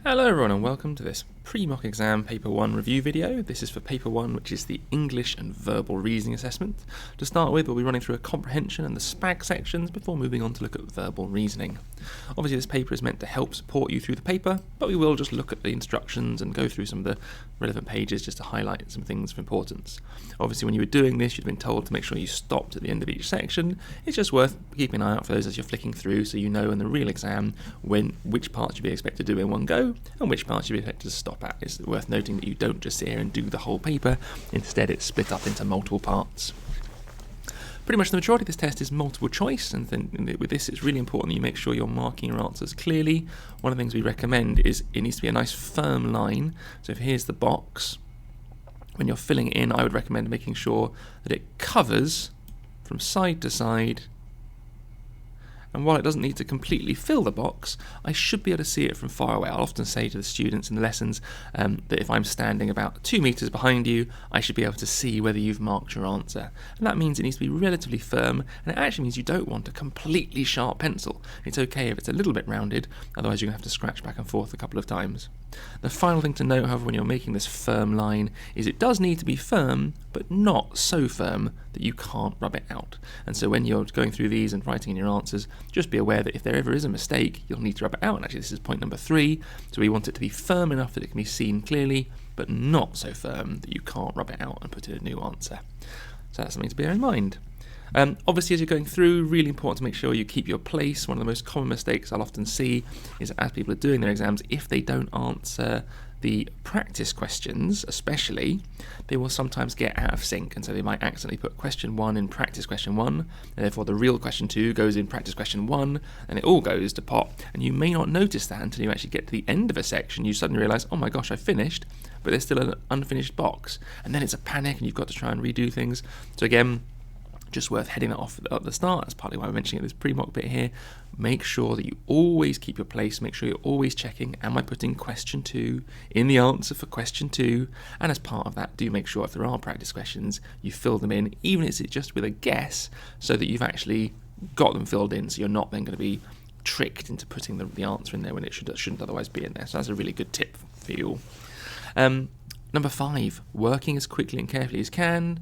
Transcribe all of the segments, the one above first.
Hello everyone and welcome to this pre-mock exam paper 1 review video. This is for paper 1, which is the English and verbal reasoning assessment. To start with, we'll be running through a comprehension and the SPAG sections before moving on to look at verbal reasoning. Obviously this paper is meant to help support you through the paper, but we will just look at the instructions and go through some of the relevant pages just to highlight some things of importance. Obviously when you were doing this, you'd been told to make sure you stopped at the end of each section. It's just worth keeping an eye out for those as you're flicking through so you know in the real exam which parts you'd be expected to do in one go and which parts you'd be expected to stop at. It's worth noting that you don't just sit here and do the whole paper, instead it's split up into multiple parts. Pretty much the majority of this test is multiple choice, and then with this it's really important that you make sure you're marking your answers clearly. One of the things we recommend is it needs to be a nice firm line. So if here's the box, when you're filling it in, I would recommend making sure that it covers from side to side. And while it doesn't need to completely fill the box, I should be able to see it from far away. I'll often say to the students in the lessons that if I'm standing about 2 meters behind you, I should be able to see whether you've marked your answer. And that means it needs to be relatively firm, and it actually means you don't want a completely sharp pencil. It's okay if it's a little bit rounded, otherwise you're going to have to scratch back and forth a couple of times. The final thing to note, however, when you're making this firm line is it does need to be firm, but not so firm that you can't rub it out. And so when you're going through these and writing in your answers, just be aware that if there ever is a mistake, you'll need to rub it out. And actually, this is point number 3. So we want it to be firm enough that it can be seen clearly, but not so firm that you can't rub it out and put in a new answer. So that's something to bear in mind. Obviously, as you're going through, really important to make sure you keep your place. One of the most common mistakes I'll often see is that as people are doing their exams, if they don't answer the practice questions especially, they will sometimes get out of sync, and so they might accidentally put question 1 in practice question 1, and therefore the real question 2 goes in practice question 1, and it all goes to pot, and you may not notice that until you actually get to the end of a section. You suddenly realise, oh my gosh, I finished, but there's still an unfinished box, and then it's a panic and you've got to try and redo things. So again, just worth heading that off at the start. That's partly why I'm mentioning this pre-mock bit here. Make sure that you always keep your place. Make sure you're always checking, am I putting question 2 in the answer for question 2? And as part of that, do make sure if there are practice questions, you fill them in, even if it's just with a guess, so that you've actually got them filled in, so you're not then going to be tricked into putting the answer in there when it shouldn't otherwise be in there. So that's a really good tip for you all. Number 5, working as quickly and carefully as can.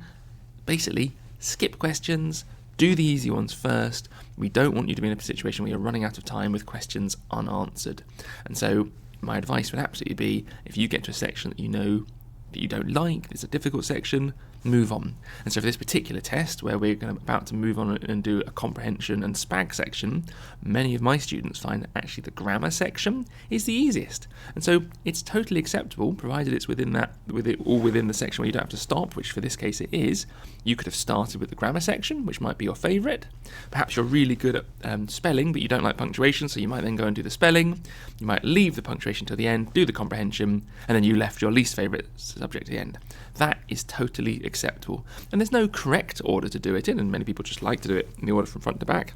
Basically, skip questions, do the easy ones first. We don't want you to be in a situation where you're running out of time with questions unanswered. And so my advice would absolutely be, if you get to a section that you know that you don't like, it's a difficult section, move on. And so for this particular test, where we're about to move on and do a comprehension and SPAG section, many of my students find that actually the grammar section is the easiest. And so it's totally acceptable, provided it's within the section where you don't have to stop, which for this case it is. You could have started with the grammar section, which might be your favourite. Perhaps you're really good at spelling, but you don't like punctuation, so you might then go and do the spelling. You might leave the punctuation till the end, do the comprehension, and then you left your least favourite subject at the end. That is totally acceptable. And there's no correct order to do it in, and many people just like to do it in the order from front to back.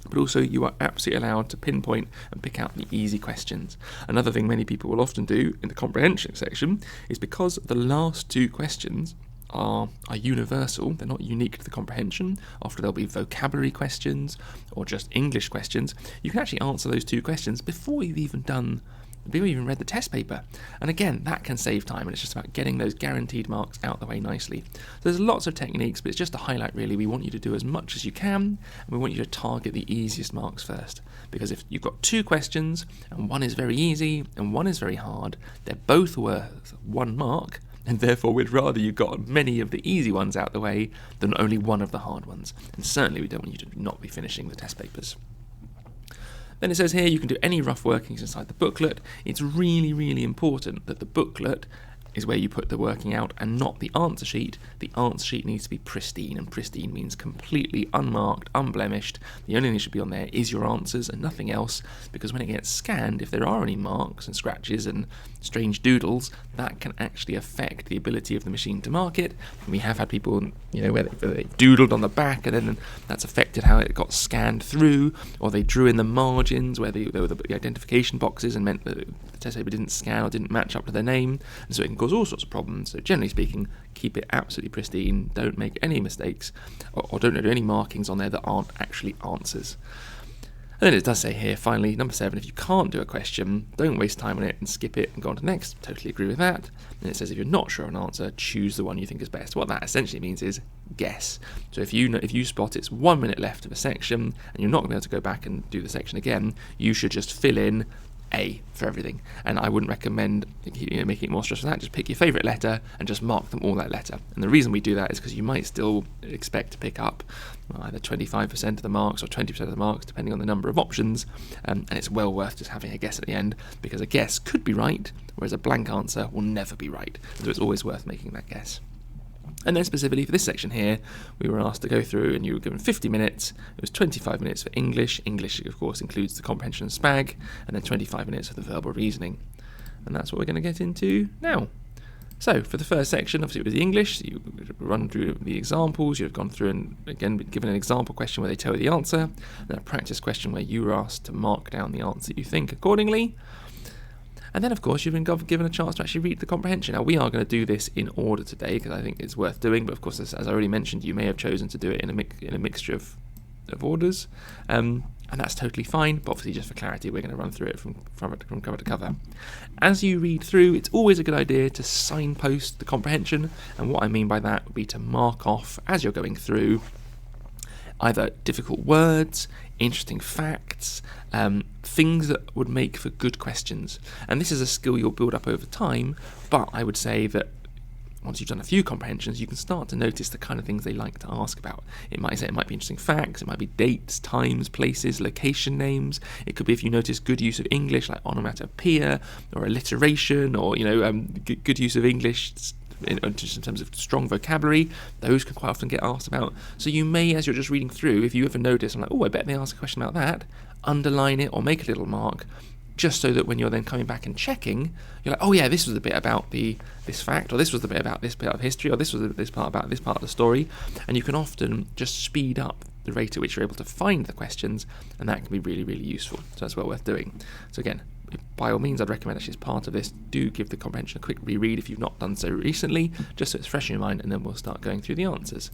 But also you are absolutely allowed to pinpoint and pick out the easy questions. Another thing many people will often do in the comprehension section is, because the last 2 questions are universal, they're not unique to the comprehension. Often there'll be vocabulary questions or just English questions. You can actually answer those 2 questions before you've even read the test paper. And again, that can save time, and it's just about getting those guaranteed marks out the way nicely. So there's lots of techniques, but it's just to highlight really, we want you to do as much as you can, and we want you to target the easiest marks first. Because if you've got 2 questions, and one is very easy, and one is very hard, they're both worth 1 mark, and therefore we'd rather you got many of the easy ones out the way than only one of the hard ones. And certainly we don't want you to not be finishing the test papers. Then it says here you can do any rough workings inside the booklet. It's really, really important that the booklet is where you put the working out and not the answer sheet. The answer sheet needs to be pristine, and pristine means completely unmarked, unblemished. The only thing that should be on there is your answers and nothing else, because when it gets scanned, if there are any marks and scratches and strange doodles, that can actually affect the ability of the machine to mark it. And we have had people, where they doodled on the back and then that's affected how it got scanned through, or they drew in the margins where there were the identification boxes and meant that the test paper didn't scan or didn't match up to their name, and so it can cause all sorts of problems. So generally speaking, keep it absolutely pristine, don't make any mistakes, or don't do any markings on there that aren't actually answers. And then it does say here, finally, number 7, if you can't do a question, don't waste time on it and skip it and go on to the next. Totally agree with that. And it says if you're not sure of an answer, choose the one you think is best. What that essentially means is guess. So if you spot it's 1 minute left of a section and you're not going to be able to go back and do the section again, you should just fill in A for everything. And I wouldn't recommend making it more stressful than that. Just pick your favourite letter and just mark them all that letter. And the reason we do that is because you might still expect to pick up either 25% of the marks or 20% of the marks, depending on the number of options. And it's well worth just having a guess at the end, because a guess could be right, whereas a blank answer will never be right. So it's always worth making that guess. And then specifically for this section here, we were asked to go through, and you were given 50 minutes. It was 25 minutes for English. English, of course, includes the comprehension and SPAG, and then 25 minutes for the verbal reasoning. And that's what we're going to get into now. So for the first section, obviously it was the English. So you run through the examples. You've gone through and, again, been given an example question where they tell you the answer, and then a practice question where you were asked to mark down the answer you think accordingly. And then, of course, you've been given a chance to actually read the comprehension. Now, we are going to do this in order today because I think it's worth doing. But, of course, as I already mentioned, you may have chosen to do it in a mixture of orders. And that's totally fine. But obviously, just for clarity, we're going to run through it from cover to cover. As you read through, it's always a good idea to signpost the comprehension. And what I mean by that would be to mark off, as you're going through, either difficult words, interesting facts, things that would make for good questions. And this is a skill you'll build up over time, but I would say that once you've done a few comprehensions, you can start to notice the kind of things they like to ask about. It might be interesting facts, it might be dates, times, places, location names. It could be if you notice good use of English, like onomatopoeia, or alliteration, or good use of English in terms of strong vocabulary. Those can quite often get asked about. So you may, as you're just reading through, if you ever notice, I'm like, I bet they ask a question about that, underline it or make a little mark, just so that when you're then coming back and checking, you're like, this was a bit about this fact, or this was the bit about this bit of history, or this was this part about this part of the story. And you can often just speed up the rate at which you're able to find the questions, and that can be really, really useful. So that's well worth doing. So again, by all means, I'd recommend actually as part of this, do give the comprehension a quick reread if you've not done so recently, just so it's fresh in your mind, and then we'll start going through the answers.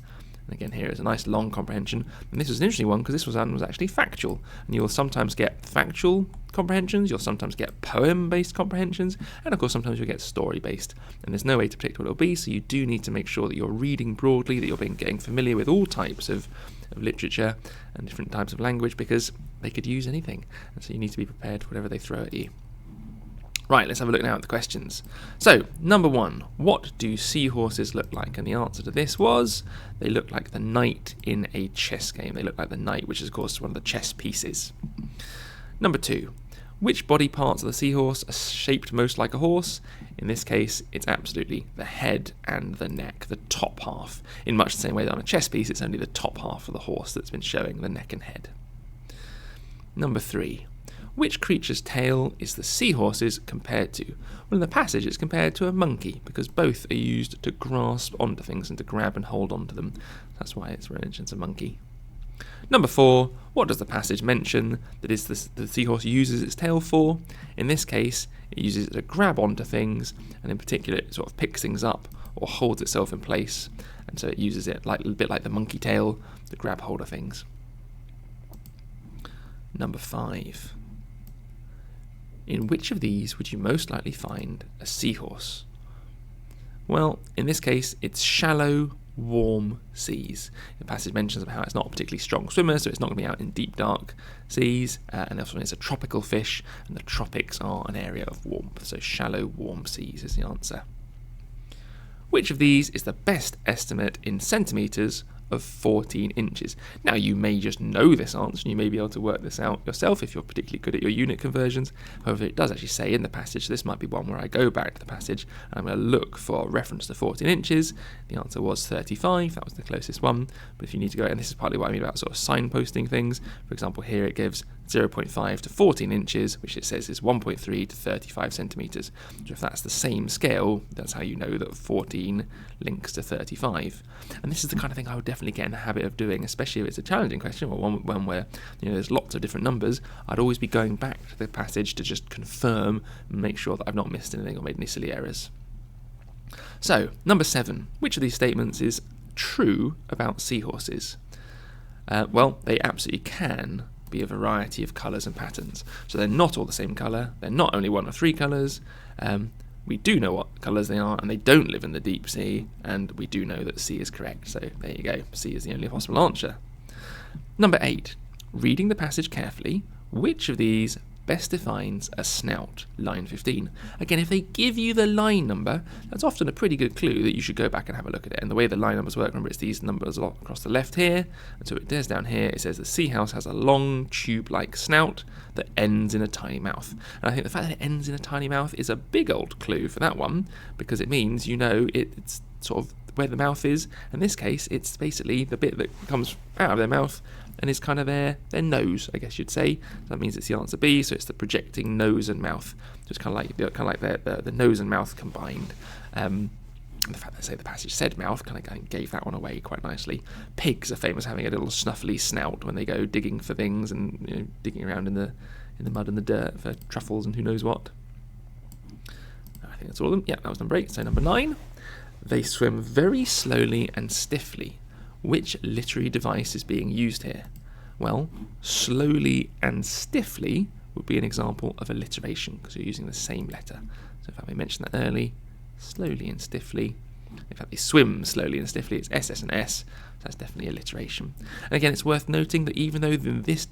And again, here is a nice long comprehension, and this was an interesting one because this was actually factual, and you'll sometimes get factual comprehensions, you'll sometimes get poem-based comprehensions, and of course sometimes you'll get story-based, and there's no way to predict what it'll be, so you do need to make sure that you're reading broadly, that you're getting familiar with all types of literature and different types of language, because they could use anything, and so you need to be prepared for whatever they throw at you. Right, let's have a look now at the questions. So, number 1, what do seahorses look like? And the answer to this was, they look like the knight in a chess game. They look like the knight, which is, of course, one of the chess pieces. Number 2, which body parts of the seahorse are shaped most like a horse? In this case, it's absolutely the head and the neck, the top half. In much the same way that on a chess piece, it's only the top half of the horse that's been showing the neck and head. Number 3, which creature's tail is the seahorse's compared to? Well, in the passage, it's compared to a monkey, because both are used to grasp onto things and to grab and hold onto them. That's why it's mentioned as a monkey. Number 4, what does the passage mention that is the seahorse uses its tail for? In this case, it uses it to grab onto things, and in particular, it sort of picks things up or holds itself in place, and so it uses it a bit like the monkey tail to grab hold of things. Number 5. In which of these would you most likely find a seahorse? Well, in this case, it's shallow, warm seas. The passage mentions how it's not a particularly strong swimmer, so it's not going to be out in deep, dark seas, and also it's a tropical fish, and the tropics are an area of warmth, so shallow, warm seas is the answer. Which of these is the best estimate in centimetres of 14 inches? Now, you may just know this answer, and you may be able to work this out yourself if you're particularly good at your unit conversions. However, it does actually say in the passage, this might be one where I go back to the passage and I'm going to look for reference to 14 inches. The answer was 35, that was the closest one. But if you need to go, and this is partly what I mean about sort of signposting things. For example, here it gives 0.5 to 14 inches, which it says is 1.3 to 35 centimetres. So if that's the same scale, that's how you know that 14 links to 35. And this is the kind of thing I would definitely get in the habit of doing, especially if it's a challenging question or one where there's lots of different numbers. I'd always be going back to the passage to just confirm and make sure that I've not missed anything or made any silly errors. So, number 7. Which of these statements is true about seahorses? Well, they absolutely can be a variety of colours and patterns. So they're not all the same colour, they're not only one of three colours, we do know what colours they are, and they don't live in the deep sea, and we do know that C is correct. So there you go, C is the only possible answer. Number 8, reading the passage carefully, which of these best defines a snout? Line 15. Again, if they give you the line number, that's often a pretty good clue that you should go back and have a look at it. And the way the line numbers work, remember, it's these numbers a lot across the left here, and so it does down here. It says the sea house has a long tube-like snout that ends in a tiny mouth. And I think the fact that it ends in a tiny mouth is a big old clue for that one, because it means you know it's sort of where the mouth is. In this case, it's basically the bit that comes out of their mouth and is kind of their nose, I guess you'd say. So that means it's the answer B, so it's the projecting nose and mouth. So it's kind of like the nose and mouth combined. And the fact that, say, the passage said mouth kind of gave that one away quite nicely. Pigs are famous for having a little snuffly snout when they go digging for things and digging around in the mud and the dirt for truffles and who knows what. I think that's all of them. Yeah, that was number 8. So number 9, they swim very slowly and stiffly. Which literary device is being used here? Well, slowly and stiffly would be an example of alliteration because you're using the same letter. So in fact, we mentioned that early, slowly and stiffly. In fact, they swim slowly and stiffly. It's SS and S, so that's definitely alliteration. And again, it's worth noting that even though this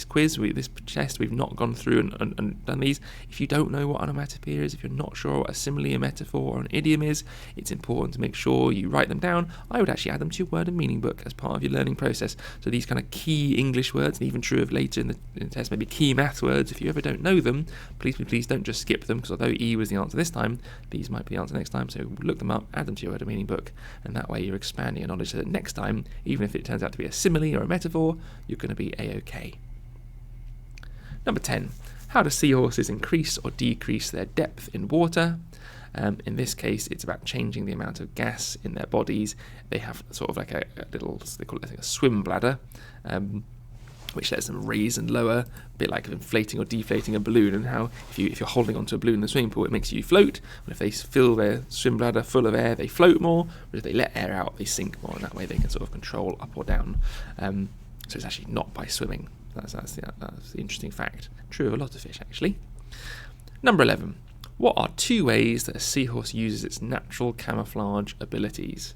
quiz, this test, we've not gone through and done these. If you don't know what onomatopoeia is, if you're not sure what a simile, a metaphor, or an idiom is, it's important to make sure you write them down. I would actually add them to your word and meaning book as part of your learning process. So these kind of key English words, and even true of later in the test, maybe key math words, if you ever don't know them, please don't just skip them, because although E was the answer this time, these might be the answer next time. So look them up, add them to your word and meaning book, and that way you're expanding your knowledge so that next time, even if it turns out to be a simile or a metaphor, you're going to be A-OK. Number 10, how do seahorses increase or decrease their depth in water? In this case, it's about changing the amount of gas in their bodies. They have sort of like a little, they call it, I think, a swim bladder, which lets them raise and lower, a bit like inflating or deflating a balloon, and how if you're holding onto a balloon in the swimming pool, it makes you float. But if they fill their swim bladder full of air, they float more. But if they let air out, they sink more, and that way they can sort of control up or down. So it's actually not by swimming. That's the interesting fact. True of a lot of fish, actually. Number 11. What are 2 ways that a seahorse uses its natural camouflage abilities?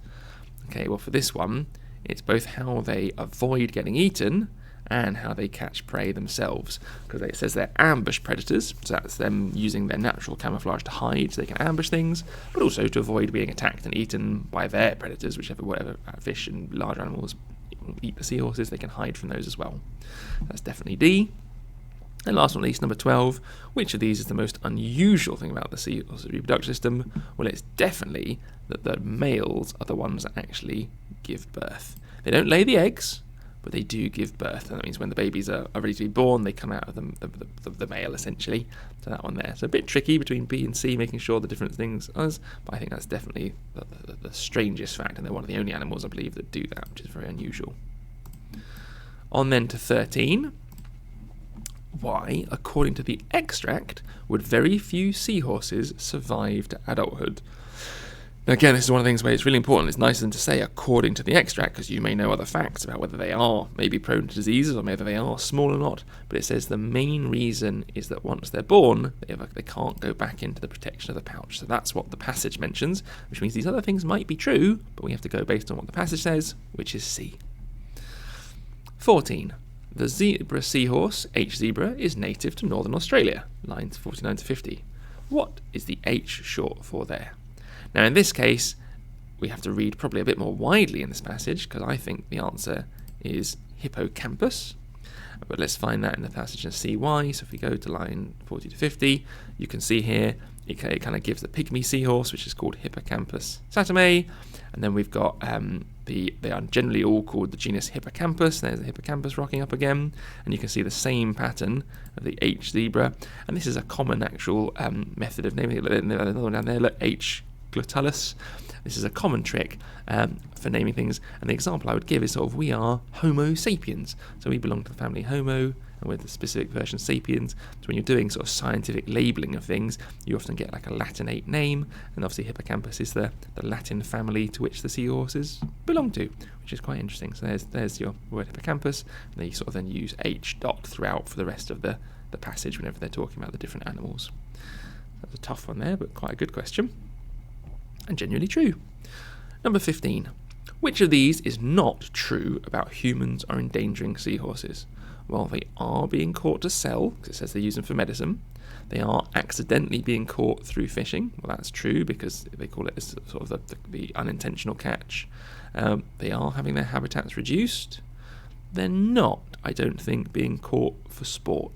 Okay, well, for this one, it's both how they avoid getting eaten and how they catch prey themselves. Because it says they're ambush predators, so that's them using their natural camouflage to hide so they can ambush things, but also to avoid being attacked and eaten by their predators, whatever fish and large animals eat the seahorses, they can hide from those as well. That's definitely D. And last but not least, number 12, which of these is the most unusual thing about the seahorse reproductive system? Well, it's definitely that the males are the ones that actually give birth. They don't lay the eggs, but they do give birth, and that means when the babies are ready to be born, they come out of the male, essentially. So that one there. So a bit tricky between B and C, making sure the different things us, but I think that's definitely the strangest fact, and they're one of the only animals, I believe, that do that, which is very unusual. On then to 13. Why, according to the extract, would very few seahorses survive to adulthood? Now again, this is one of the things where it's really important. It's nicer than to say according to the extract, because you may know other facts about whether they are maybe prone to diseases or whether they are small or not. But it says the main reason is that once they're born, they can't go back into the protection of the pouch. So that's what the passage mentions, which means these other things might be true, but we have to go based on what the passage says, which is C. 14. The zebra seahorse, H. zebra, is native to northern Australia, lines 49 to 50. What is the H short for there? Now in this case, we have to read probably a bit more widely in this passage, because I think the answer is hippocampus. But let's find that in the passage and see why. So if we go to line 40 to 50, you can see here, it kind of gives the pygmy seahorse, which is called Hippocampus satame, and then we've got they are generally all called the genus Hippocampus. There's the hippocampus rocking up again, and you can see the same pattern of the H zebra, and this is a common actual method of naming it. Another one down there, H glotulus, This is a common trick for naming things, and the example I would give is sort of we are Homo sapiens, so we belong to the family Homo, and with the specific version sapiens. So when you're doing sort of scientific labelling of things, you often get like a Latinate name, and obviously hippocampus is the Latin family to which the seahorses belong to, which is quite interesting. So there's your word hippocampus, and they sort of then use H dot throughout for the rest of the passage whenever they're talking about the different animals. That's a tough one there, but quite a good question, and genuinely true. Number 15. Which of these is not true about humans are endangering seahorses? Well, they are being caught to sell, because it says they use them for medicine. They are accidentally being caught through fishing. Well, that's true, because they call it sort of the unintentional catch. They are having their habitats reduced. They're not, I don't think, being caught for sport.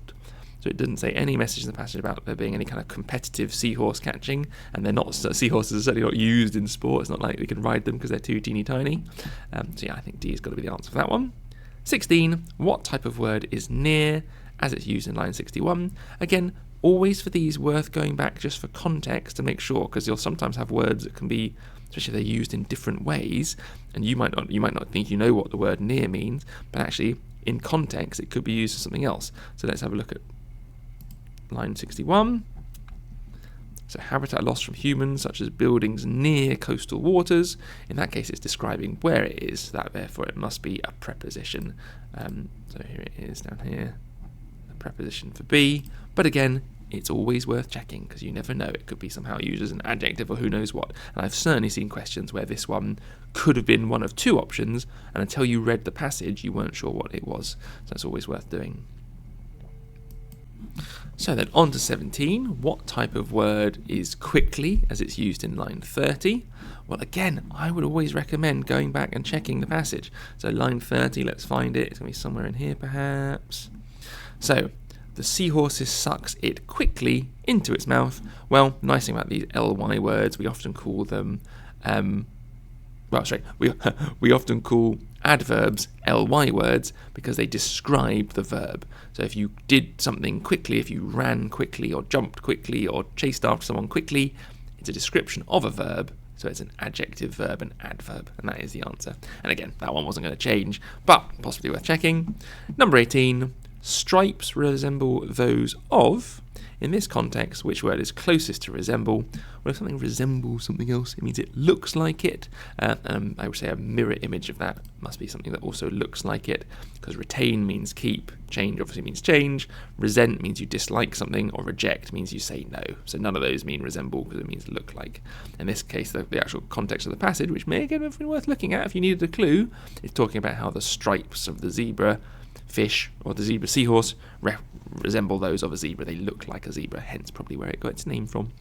So it doesn't say any message in the passage about there being any kind of competitive seahorse catching, and they're not, seahorses are certainly not used in sport. It's not like we can ride them because they're too teeny tiny. So yeah, I think D has got to be the answer for that one. 16. What type of word is near as it's used in line 61? Again, always for these worth going back just for context to make sure, because you'll sometimes have words that can be, especially if they're used in different ways, and you might not think you know what the word near means, but actually in context it could be used for something else. So let's have a look at line 61. So habitat loss from humans, such as buildings near coastal waters. In that case, it's describing where it is. That therefore it must be a preposition. So here it is down here, a preposition for B. But again, it's always worth checking because you never know. It could be somehow used as an adjective or who knows what. And I've certainly seen questions where this one could have been one of two options, and until you read the passage, you weren't sure what it was. So that's always worth doing. So then on to 17. What type of word is quickly as it's used in line 30? Well, again, I would always recommend going back and checking the passage. So line 30, let's find it. It's going to be somewhere in here perhaps. So the seahorse sucks it quickly into its mouth. Well, the nice thing about these ly words, we often call them we often call adverbs ly words because they describe the verb. So if you did something quickly, if you ran quickly or jumped quickly or chased after someone quickly, it's a description of a verb. So it's an adjective, verb, and adverb, and that is the answer. And again, that one wasn't going to change, but possibly worth checking. Number 18. Stripes resemble those of. In this context, which word is closest to resemble? Well, if something resembles something else, it means it looks like it. And I would say a mirror image of that must be something that also looks like it, because retain means keep, change obviously means change, resent means you dislike something, or reject means you say no. So none of those mean resemble because it means look like. In this case, the actual context of the passage, which may again have been worth looking at if you needed a clue, is talking about how the stripes of the zebra fish or the zebra seahorse resemble those of a zebra. They look like a zebra, hence probably where it got its name from.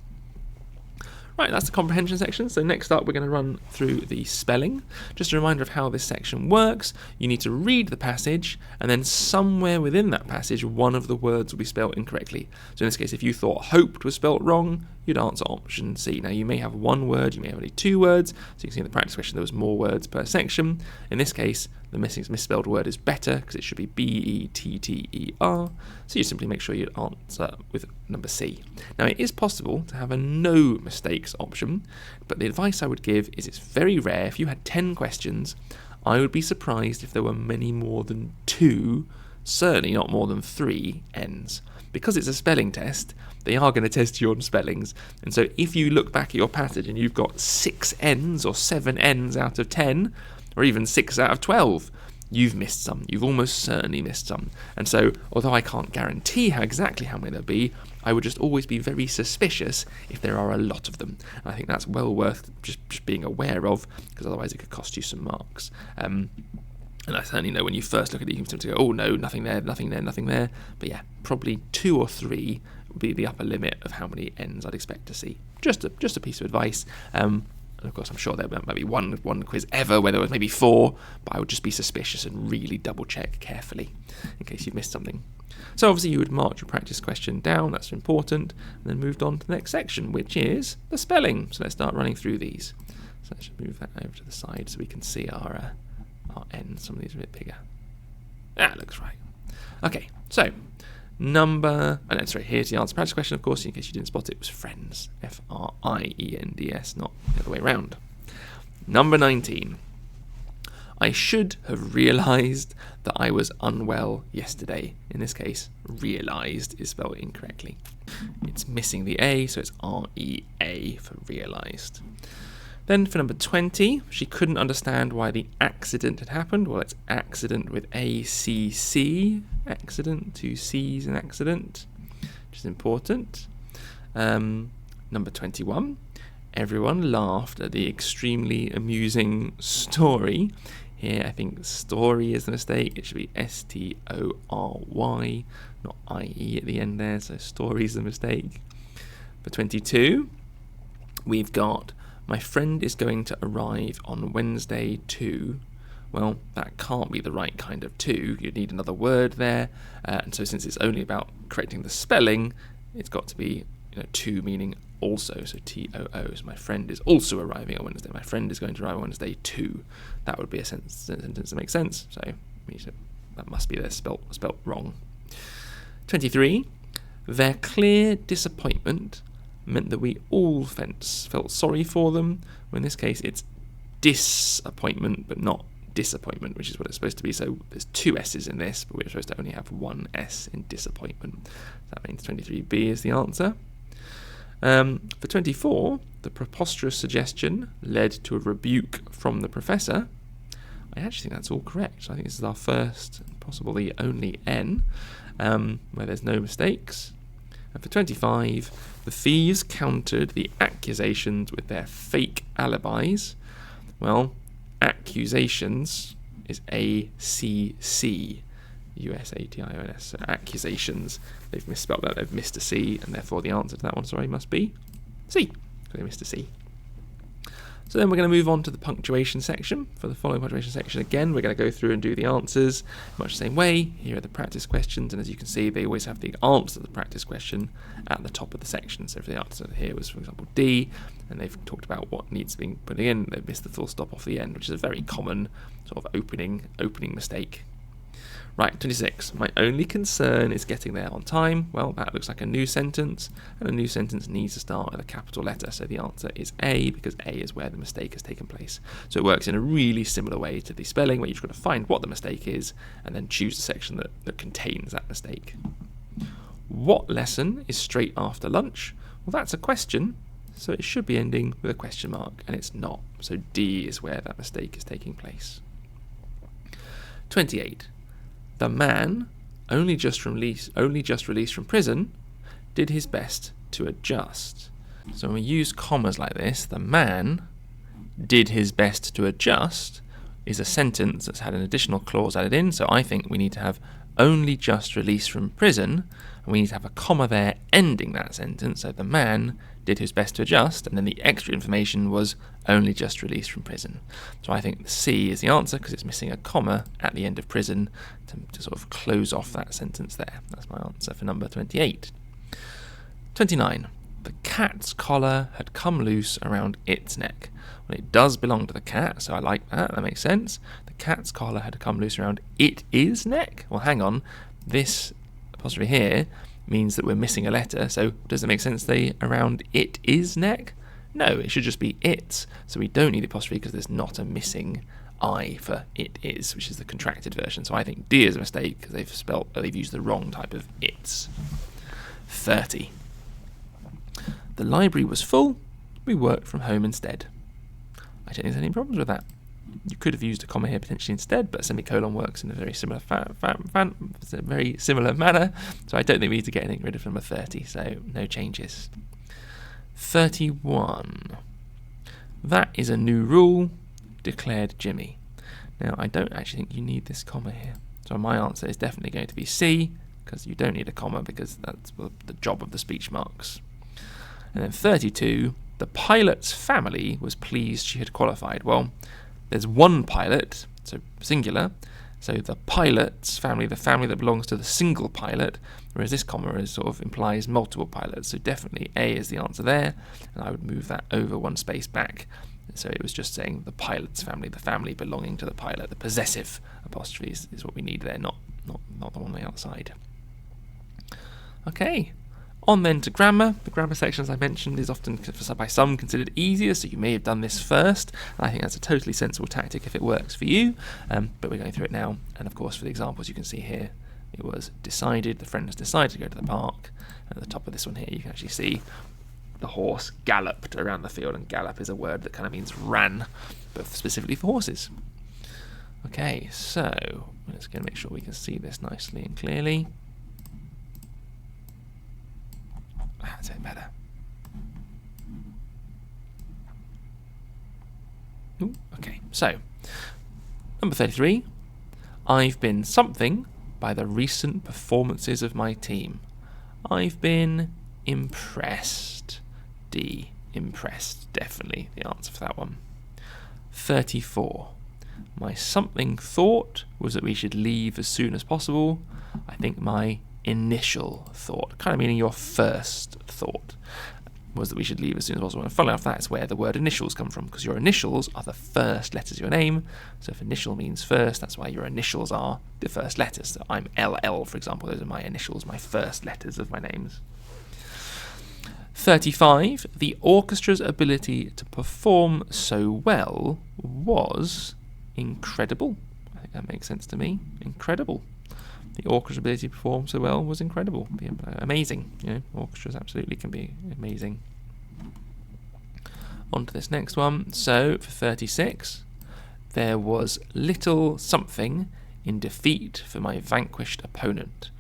Right, that's the comprehension section. So next up, we're going to run through the spelling. Just a reminder of how this section works. You need to read the passage, and then somewhere within that passage, one of the words will be spelled incorrectly. So in this case, if you thought hoped was spelled wrong, you'd answer option C. Now, you may have one word, you may have only two words. So you can see in the practice question, there was more words per section. In this case, the misspelled word is better because it should be B-E-T-T-E-R. So you simply make sure you answer with number C. Now, it is possible to have a no mistakes option, but the advice I would give is it's very rare. If you had 10 questions, I would be surprised if there were many more than 2, certainly not more than 3 N's. Because it's a spelling test, they are going to test you on spellings. And so if you look back at your passage and you've got 6 N's or 7 N's out of 10, or even 6 out of 12, you've missed some. You've almost certainly missed some. And so, although I can't guarantee exactly how many there'll be, I would just always be very suspicious if there are a lot of them. And I think that's well worth just being aware of, because otherwise it could cost you some marks. And I certainly know when you first look at it, you can start to go, oh no, nothing there, nothing there, nothing there. But yeah, probably 2 or 3 would be the upper limit of how many N's I'd expect to see. Just a piece of advice. And of course, I'm sure there might be one quiz ever where there was maybe 4, but I would just be suspicious and really double check carefully in case you've missed something. So obviously you would mark your practice question down, that's important, and then moved on to the next section, which is the spelling. So let's start running through these. So let's move that over to the side so we can see our N's. Some of these are a bit bigger. That looks right. Okay, so here's the answer practice question, of course, in case you didn't spot it, was friends. F-R-I-E-N-D-S, not the other way around. Number 19. I should have realised that I was unwell yesterday. In this case, realised is spelled incorrectly. It's missing the A, so it's R-E-A for realised. Then for number 20, she couldn't understand why the accident had happened. Well, it's accident with A-C-C. Accident, 2 C's an accident, which is important. Number 21, everyone laughed at the extremely amusing story. Here, I think story is the mistake. It should be S-T-O-R-Y, not I-E at the end there, so story is the mistake. For 22, we've got, my friend is going to arrive on Wednesday too. Well, that can't be the right kind of to. You'd need another word there. And so since it's only about correcting the spelling, it's got to be to meaning also. So T-O-O. So my friend is also arriving on Wednesday. My friend is going to arrive on Wednesday too. That would be a sentence that makes sense. So that must be there spelt wrong. 23. Their clear disappointment meant that we all felt sorry for them. Well, in this case, it's disappointment, but not disappointment, which is what it's supposed to be. So there's 2 S's in this, but we're supposed to only have 1 S in disappointment. That means 23B is the answer. For 24, the preposterous suggestion led to a rebuke from the professor. I actually think that's all correct. I think this is our first, possibly only N, where there's no mistakes. And for 25, the thieves countered the accusations with their fake alibis. Well, accusations is A-C-C, U-S-A-T-I-O-N-S, so accusations. They've misspelled that, they've missed a C, and therefore the answer to that one, must be C, because they missed a C. So then we're going to move on to the punctuation section. For the following punctuation section, again, we're going to go through and do the answers much the same way. Here are the practice questions, and as you can see, they always have the answer to the practice question at the top of the section. So if the answer here was, for example, D, and they've talked about what needs to be put in, they've missed the full stop off the end, which is a very common sort of opening mistake. Right, 26. My only concern is getting there on time. Well, that looks like a new sentence, and a new sentence needs to start with a capital letter. So the answer is A, because A is where the mistake has taken place. So it works in a really similar way to the spelling, where you've got to find what the mistake is, and then choose the section that contains that mistake. What lesson is straight after lunch? Well, that's a question, so it should be ending with a question mark, and it's not. So D is where that mistake is taking place. 28. The man, only just released from prison, did his best to adjust. So when we use commas like this, the man did his best to adjust is a sentence that's had an additional clause added in. So I think we need to have only just released from prison, and we need to have a comma there ending that sentence. So the man did his best to adjust, and then the extra information was only just released from prison. So I think C is the answer because it's missing a comma at the end of prison to sort of close off that sentence there. That's my answer for number 28. 29. The cat's collar had come loose around its neck. Well, it does belong to the cat, so I like that. That makes sense. The cat's collar had come loose around its neck. Well, hang on. This apostrophe here means that we're missing a letter, so does it make sense to say around it is neck? No, it should just be its. So we don't need the apostrophe because there's not a missing I for it is, which is the contracted version. So I think D is a mistake because they've used the wrong type of its. 30. The library was full. We worked from home instead. I don't think there's any problems with that. You could have used a comma here potentially instead, but a semicolon works in a very similar manner. So I don't think we need to get anything rid of number 30. So no changes. 31. That is a new rule, declared Jimmy. Now I don't actually think you need this comma here. So my answer is definitely going to be C, because you don't need a comma because that's the job of the speech marks. And then 32. The pilot's family was pleased she had qualified. Well, there's one pilot, so singular, so the pilot's family, the family that belongs to the single pilot, whereas this comma implies multiple pilots, so definitely A is the answer there, and I would move that over one space back. So it was just saying the pilot's family, the family belonging to the pilot. The possessive apostrophe is what we need there, not the one on the outside. Okay, On then to grammar. The grammar section, as I mentioned, is often by some considered easier, so you may have done this first. And I think that's a totally sensible tactic if it works for you, but we're going through it now. And of course, for the examples you can see here, it was decided, the friend has decided to go to the park. And at the top of this one here, you can actually see the horse galloped around the field, and gallop is a word that kind of means ran, but specifically for horses. Okay, so let's go make sure we can see this nicely and clearly. That's it better. Ooh, okay, so number 33. I've been something by the recent performances of my team. I've been impressed. D, impressed, definitely the answer for that one. 34. My something thought was that we should leave as soon as possible. I think my initial thought, kind of meaning your first thought, was that we should leave as soon as possible. And funnily enough, that's where the word initials come from, because your initials are the first letters of your name. So if initial means first, that's why your initials are the first letters. So I'm LL, for example. Those are my initials, my first letters of my names. 35. The orchestra's ability to perform so well was incredible. I think that makes sense to me. Incredible. The orchestra's ability to perform so well was incredible. Amazing. You know, orchestras absolutely can be amazing. On to this next one. So for 36, there was little something in defeat for my vanquished opponent.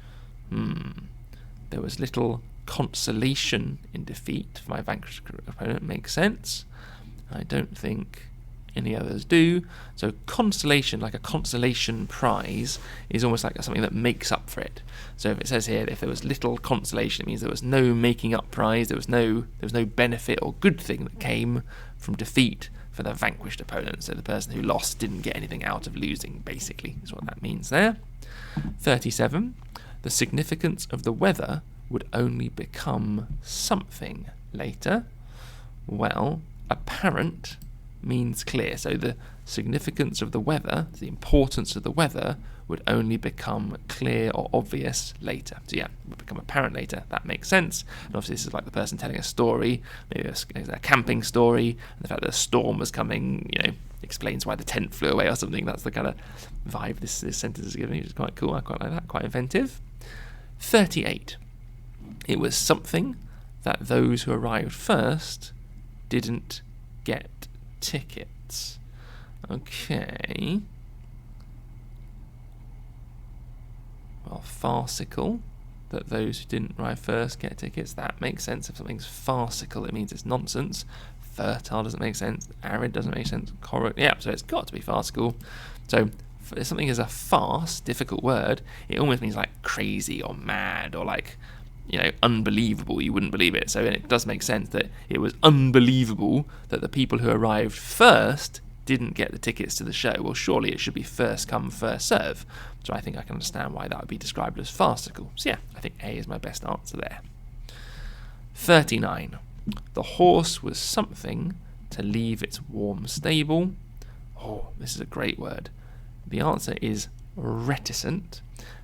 There was little consolation in defeat for my vanquished opponent. Makes sense. I don't think any others do. So consolation, like a consolation prize, is almost like something that makes up for it. So if it says here, if there was little consolation, it means there was no making up prize, there was no benefit or good thing that came from defeat for the vanquished opponent. So the person who lost didn't get anything out of losing, basically, is what that means there. 37. The significance of the weather would only become something later. Well, apparent means clear. So the significance of the weather, the importance of the weather, would only become clear or obvious later. So yeah, it would become apparent later. That makes sense. And obviously this is like the person telling a story, maybe a camping story, and the fact that a storm was coming, you know, explains why the tent flew away or something. That's the kind of vibe this sentence is giving, which is quite cool. I quite like that, quite inventive. 38. It was something that those who arrived first didn't get tickets. Okay. Well, farcical, that those who didn't arrive first get tickets. That makes sense. If something's farcical, it means it's nonsense. Fertile doesn't make sense. Arid doesn't make sense. Yeah, so it's got to be farcical. So if something is a farce, difficult word, it almost means like crazy or mad or like, you know, unbelievable. You wouldn't believe it. So it does make sense that it was unbelievable that the people who arrived first didn't get the tickets to the show. Well, surely it should be first come, first serve. So I think I can understand why that would be described as farcical. So yeah, I think A is my best answer there. 39. The horse was something to leave its warm stable. Oh, this is a great word. The answer is reticent,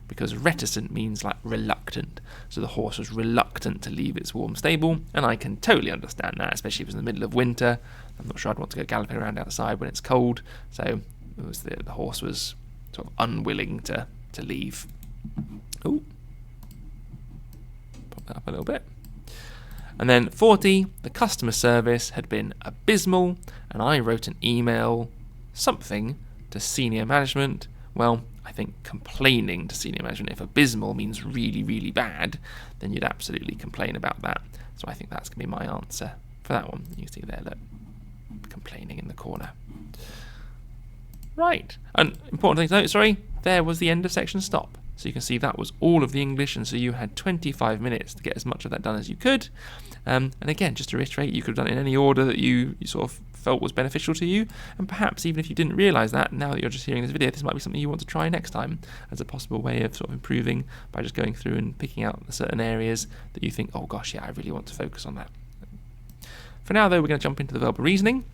because reticent means like reluctant. So the horse was reluctant to leave its warm stable, and I can totally understand that, especially if it was in the middle of winter. I'm not sure I'd want to go galloping around outside when it's cold, so it was the horse was sort of unwilling to leave. Oh, pop that up a little bit. And then 40, the customer service had been abysmal, and I wrote an email, something, to senior management. Well, I think complaining to senior management, if abysmal means really, really bad, then you'd absolutely complain about that. So I think that's going to be my answer for that one. You can see there, look, complaining in the corner. Right, and important thing to note, sorry, there was the end of section stop. So you can see that was all of the English, and so you had 25 minutes to get as much of that done as you could. And again, just to reiterate, you could have done it in any order that you sort of felt was beneficial to you, and perhaps even if you didn't realise that, now that you're just hearing this video, this might be something you want to try next time as a possible way of sort of improving by just going through and picking out certain areas that you think, oh gosh, yeah, I really want to focus on that. For now though, we're going to jump into the verbal reasoning.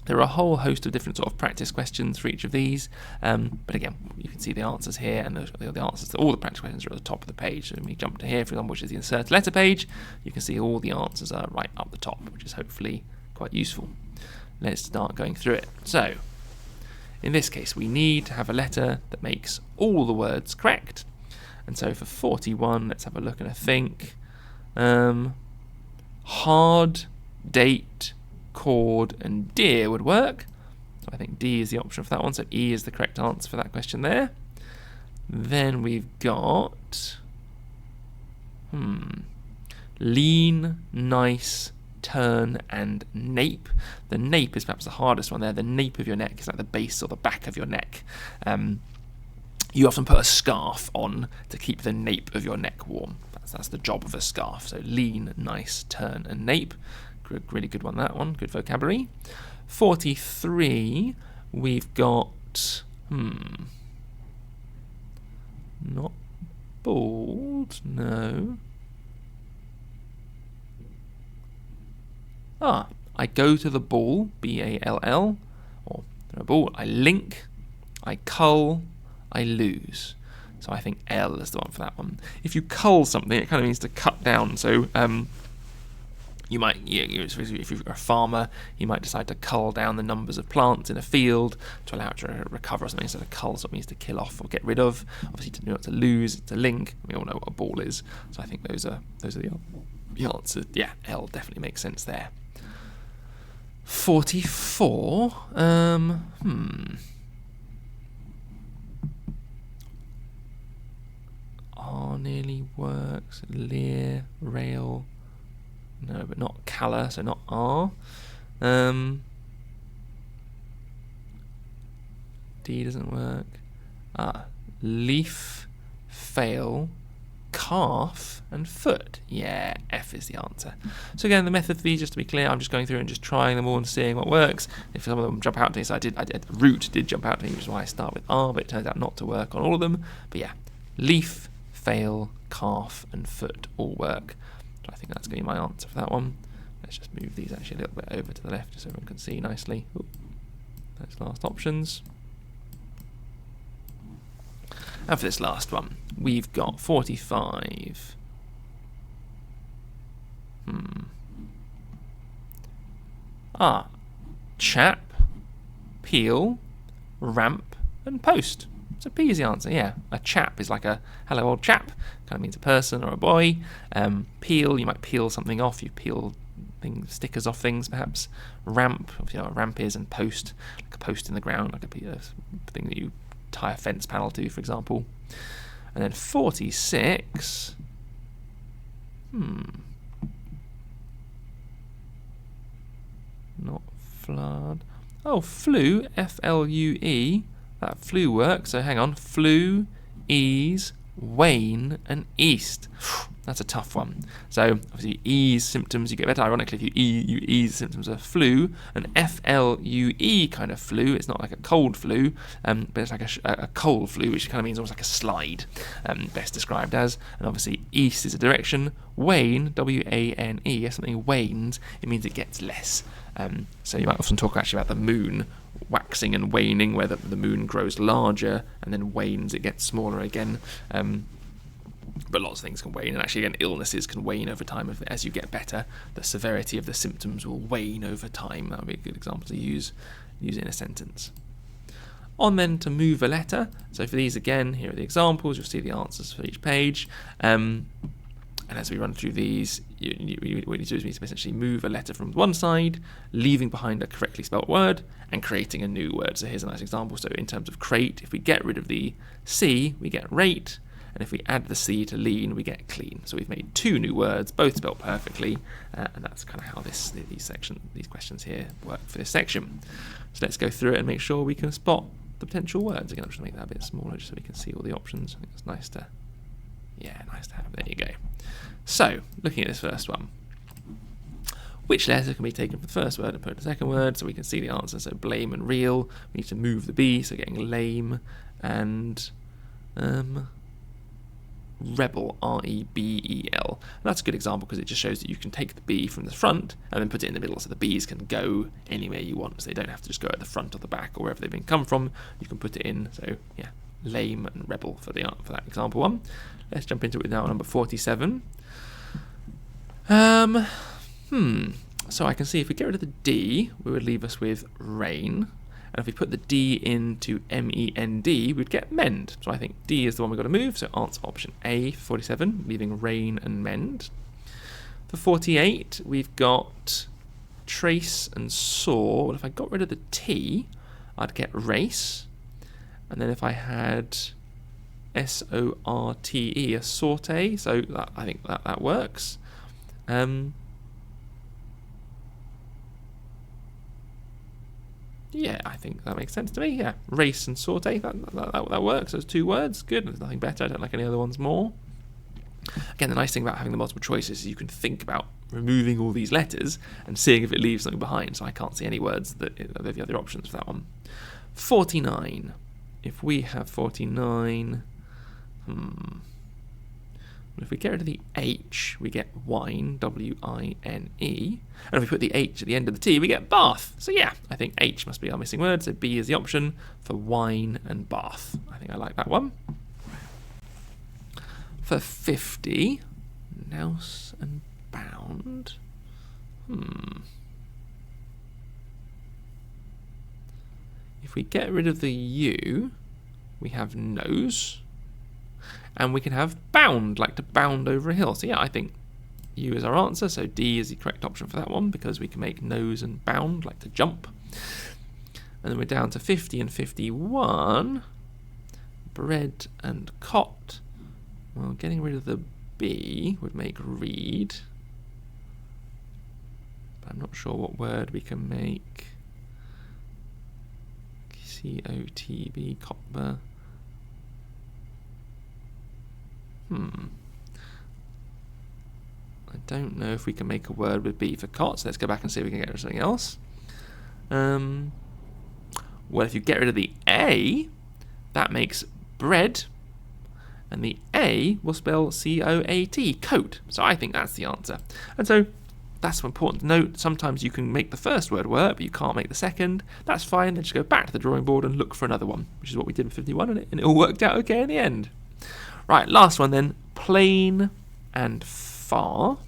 There are a whole host of different sort of practice questions for each of these, but again, you can see the answers here, and the answers to all the practice questions are at the top of the page. So when we jump to here, for example, which is the insert letter page, you can see all the answers are right up the top, which is hopefully quite useful. Let's start going through it. So, in this case, we need to have a letter that makes all the words correct. And so for 41, let's have a look and a think. Hard, date, cord, and dear would work. So I think D is the option for that one. So E is the correct answer for that question there. Then we've got lean, nice, turn, and nape. The nape is perhaps the hardest one there. The nape of your neck is like the base or the back of your neck. You often put a scarf on to keep the nape of your neck warm. That's the job of a scarf. So lean, nice, turn, and nape. Really good one, that one. Good vocabulary. 43, we've got, not bald, no. I go to the ball, B-A-L-L, or a ball. I link, I cull, I lose. So I think L is the one for that one. If you cull something, it kind of means to cut down. So you might, if you're a farmer, you might decide to cull down the numbers of plants in a field to allow it to recover or something. So to cull sort of means to kill off or get rid of. Obviously, to know what to lose, to link. We all know what a ball is. So I think those are the answers. Yeah, L definitely makes sense there. 44. R nearly works. Lear, rail. No, but not colour, so not R. D doesn't work. Leaf, fail, calf, and foot. Yeah, F is the answer. So again, the method for these, just to be clear, I'm just going through and just trying them all and seeing what works. If some of them jump out to me, so root did jump out to me, which is why I start with R, but it turns out not to work on all of them. But yeah, leaf, fail, calf, and foot all work. So I think that's going to be my answer for that one. Let's just move these actually a little bit over to the left so everyone can see nicely. Ooh, those last options. And for this last one, we've got 45. Chap, peel, ramp, and post. So P is the answer, yeah. A chap is like a hello old chap, kind of means a person or a boy. Peel, you might peel something off, you peel stickers off things perhaps. Ramp, obviously what a ramp is, and post, like a post in the ground, like a thing that you tie a fence panel to, for example. And then 46. Not flood. Oh, flue, F-L-U-E. That flu works. So hang on. Flu, ease, wane, and east. That's a tough one. So obviously ease symptoms you get better. Ironically, if you ease symptoms of flu. An F-L-U-E kind of flu. It's not like a cold flu, but it's like a cold flu, which kind of means almost like a slide, best described as. And obviously east is a direction. Wane, W-A-N-E, if something wanes, it means it gets less. So you might often talk actually about the moon waxing and waning, where the moon grows larger and then wanes, it gets smaller again. But lots of things can wane, and actually again illnesses can wane over time. As you get better, the severity of the symptoms will wane over time. That would be a good example to use in a sentence. On then to move a letter. So for these again, here are the examples. You'll see the answers for each page. And as we run through these, what you need to do is essentially move a letter from one side, leaving behind a correctly spelt word, and creating a new word. So here's a nice example. So in terms of crate, if we get rid of the C, we get rate, and if we add the C to lean, we get clean. So we've made two new words, both spelt perfectly, and that's kind of how these questions here work for this section. So let's go through it and make sure we can spot the potential words. Again, I'm just going to make that a bit smaller just so we can see all the options. I think it's nice to have. There you go. So, looking at this first one, which letter can be taken for the first word and put in the second word, so we can see the answer. So blame and real, we need to move the B, so getting lame, and rebel, R-E-B-E-L. And that's a good example because it just shows that you can take the B from the front and then put it in the middle, so the B's can go anywhere you want, so they don't have to just go at the front or the back or wherever they've been come from. You can put it in. So yeah, lame and rebel for that example one. Let's jump into it now, number 47. So I can see if we get rid of the D, we would leave us with rain. And if we put the D into M-E-N-D, we'd get mend. So I think D is the one we've got to move. So answer option A for 47, leaving rain and mend. For 48, we've got trace and saw. Well, if I got rid of the T, I'd get race. And then if I had S-O-R-T-E, a saute. So I think that works. Yeah, I think that makes sense to me. Yeah, race and saute, that works. Those two words, good. There's nothing better. I don't like any other ones more. Again, the nice thing about having the multiple choices is you can think about removing all these letters and seeing if it leaves something behind. So I can't see any words that are the other options for that one. 49. If we have 49, if we get rid of the H, we get wine, W-I-N-E. And if we put the H at the end of the T, we get bath. So yeah, I think H must be our missing word, so B is the option for wine and bath. I think I like that one. For 50, nous and bound. If we get rid of the U, we have nose. And we can have bound, like to bound over a hill. So yeah, I think U is our answer. So D is the correct option for that one because we can make nose and bound, like to jump. And then we're down to 50 and 51. Bread and cot. Well, getting rid of the B would make read. But I'm not sure what word we can make. C-O-T-B, cotber. I don't know if we can make a word with B for cot, so let's go back and see if we can get rid of something else. Well, if you get rid of the A, that makes bread, and the A will spell C-O-A-T, coat. So I think that's the answer. And so that's important to note. Sometimes you can make the first word work, but you can't make the second. That's fine. Then just go back to the drawing board and look for another one, which is what we did with 51, and it all worked out okay in the end. Right, last one then, plain and far.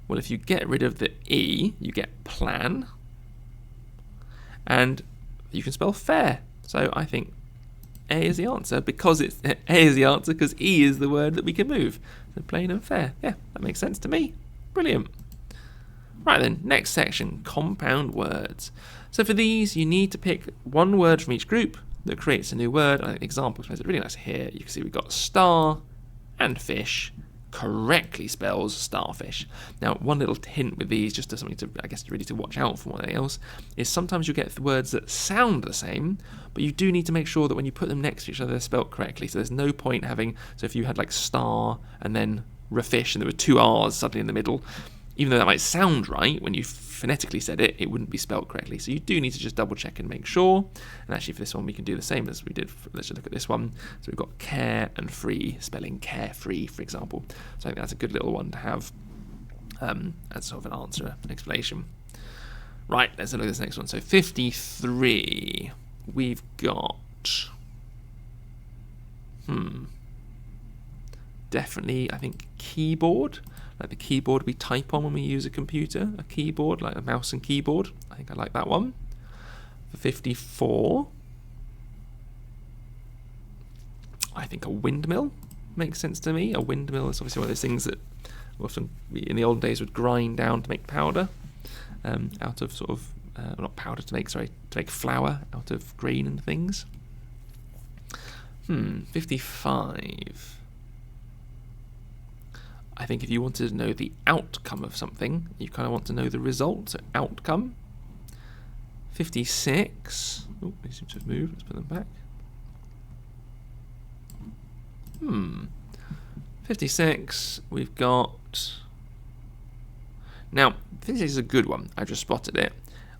Well, if you get rid of the E, you get plan. And you can spell fair. So I think A is the answer because A is the answer because E is the word that we can move. So plain and fair. Yeah, that makes sense to me. Brilliant. Right then, next section, compound words. So for these, you need to pick one word from each group that creates a new word. I think the example makes it really nice here. You can see we've got star and fish correctly spells starfish. Now, one little hint with these, just to something to, I guess, really to watch out for more than anything else, is sometimes you get words that sound the same, but you do need to make sure that when you put them next to each other, they're spelt correctly. So there's no point having, so if you had like star and then rafish and there were two R's suddenly in the middle, even though that might sound right, when you phonetically said it, it wouldn't be spelt correctly. So you do need to just double check and make sure. And actually for this one, we can do the same as we did. Let's just look at this one. So we've got care and free, spelling carefree, for example. So I think that's a good little one to have as sort of an answer, an explanation. Right, let's look at this next one. So 53, we've got, definitely, I think, keyboard. Like the keyboard we type on when we use a computer, a keyboard, like a mouse and keyboard. I think I like that one. For 54, I think a windmill makes sense to me. A windmill is obviously one of those things that often in the old days would grind down to make powder out of sort of, not powder to make flour out of grain and things. 55. I think if you wanted to know the outcome of something, you kind of want to know the result, so outcome. 56. Oh, they seem to have moved. Let's put them back. 56. We've got... Now, 56 is a good one. I just spotted it.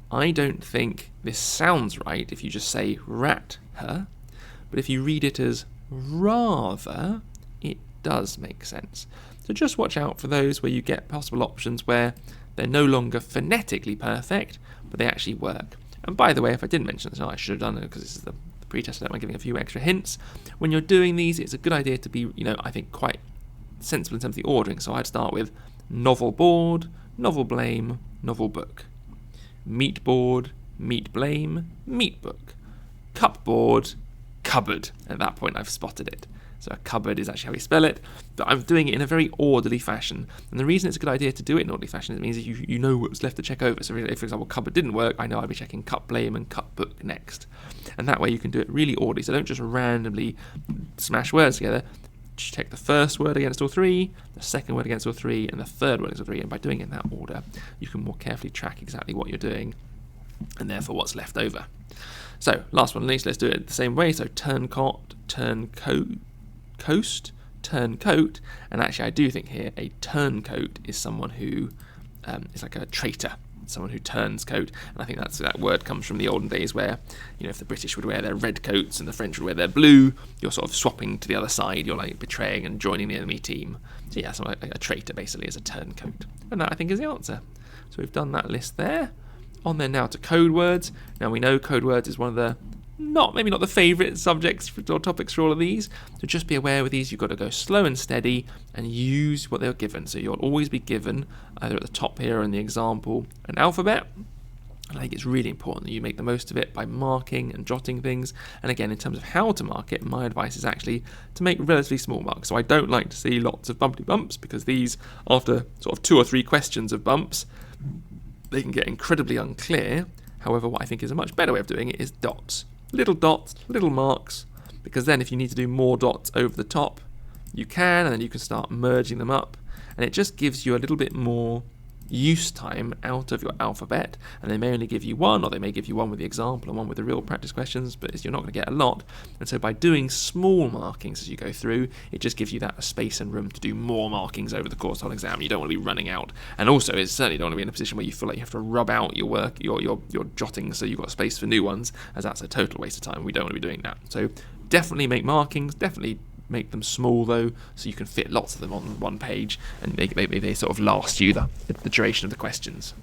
I don't think this sounds right if you just say rat her, but if you read it as rather it does make sense. So just watch out for those where you get possible options where they're no longer phonetically perfect, but they actually work. And by the way, if I didn't mention this, I should have done it because this is the pre-test, I'm giving a few extra hints. When you're doing these, it's a good idea to be, I think quite sensible in terms of the ordering. So I'd start with novel board, novel blame, novel book. Meat board, meat blame, meat book. Cupboard, cupboard. At that point, I've spotted it. So a cupboard is actually how we spell it, but I'm doing it in a very orderly fashion. And the reason it's a good idea to do it in an orderly fashion is it means that you know what's left to check over. So if, for example, cupboard didn't work, I know I'd be checking cup blame and cup book next. And that way you can do it really orderly. So don't just randomly smash words together. Check the first word against all three, the second word against all three, and the third word against all three. And by doing it in that order, you can more carefully track exactly what you're doing and therefore what's left over. So last one at least, let's do it the same way. So turncoat, turncoat, coast, turncoat, and actually I do think here a turncoat is someone who is like a traitor, someone who turns coat, and I think that word comes from the olden days where, if the British would wear their red coats and the French would wear their blue, you're sort of swapping to the other side, you're like betraying and joining the enemy team. So yeah, so a traitor basically is a turncoat, and that I think is the answer. So we've done that list there. On there now to code words. Now we know code words is one of the maybe not the favourite subjects or topics for all of these. So just be aware with these, you've got to go slow and steady and use what they're given. So you'll always be given, either at the top here or in the example, an alphabet. And I think it's really important that you make the most of it by marking and jotting things. And again, in terms of how to mark it, my advice is actually to make relatively small marks. So I don't like to see lots of bumpty bumps, because these, after sort of 2 or 3 questions of bumps, they can get incredibly unclear. However, what I think is a much better way of doing it is dots. Little dots, little marks, because then if you need to do more dots over the top, you can, and then you can start merging them up, and it just gives you a little bit more use time out of your alphabet. And they may only give you one, or they may give you one with the example and one with the real practice questions, but you're not going to get a lot. And so by doing small markings as you go through, it just gives you that space and room to do more markings over the course of the whole exam. You don't want to be running out, and also it's certainly don't want to be in a position where you feel like you have to rub out your work, your jotting, so you've got space for new ones, as that's a total waste of time. We don't want to be doing that. So definitely make markings, definitely make them small though, so you can fit lots of them on one page, and maybe they sort of last you the duration of the questions.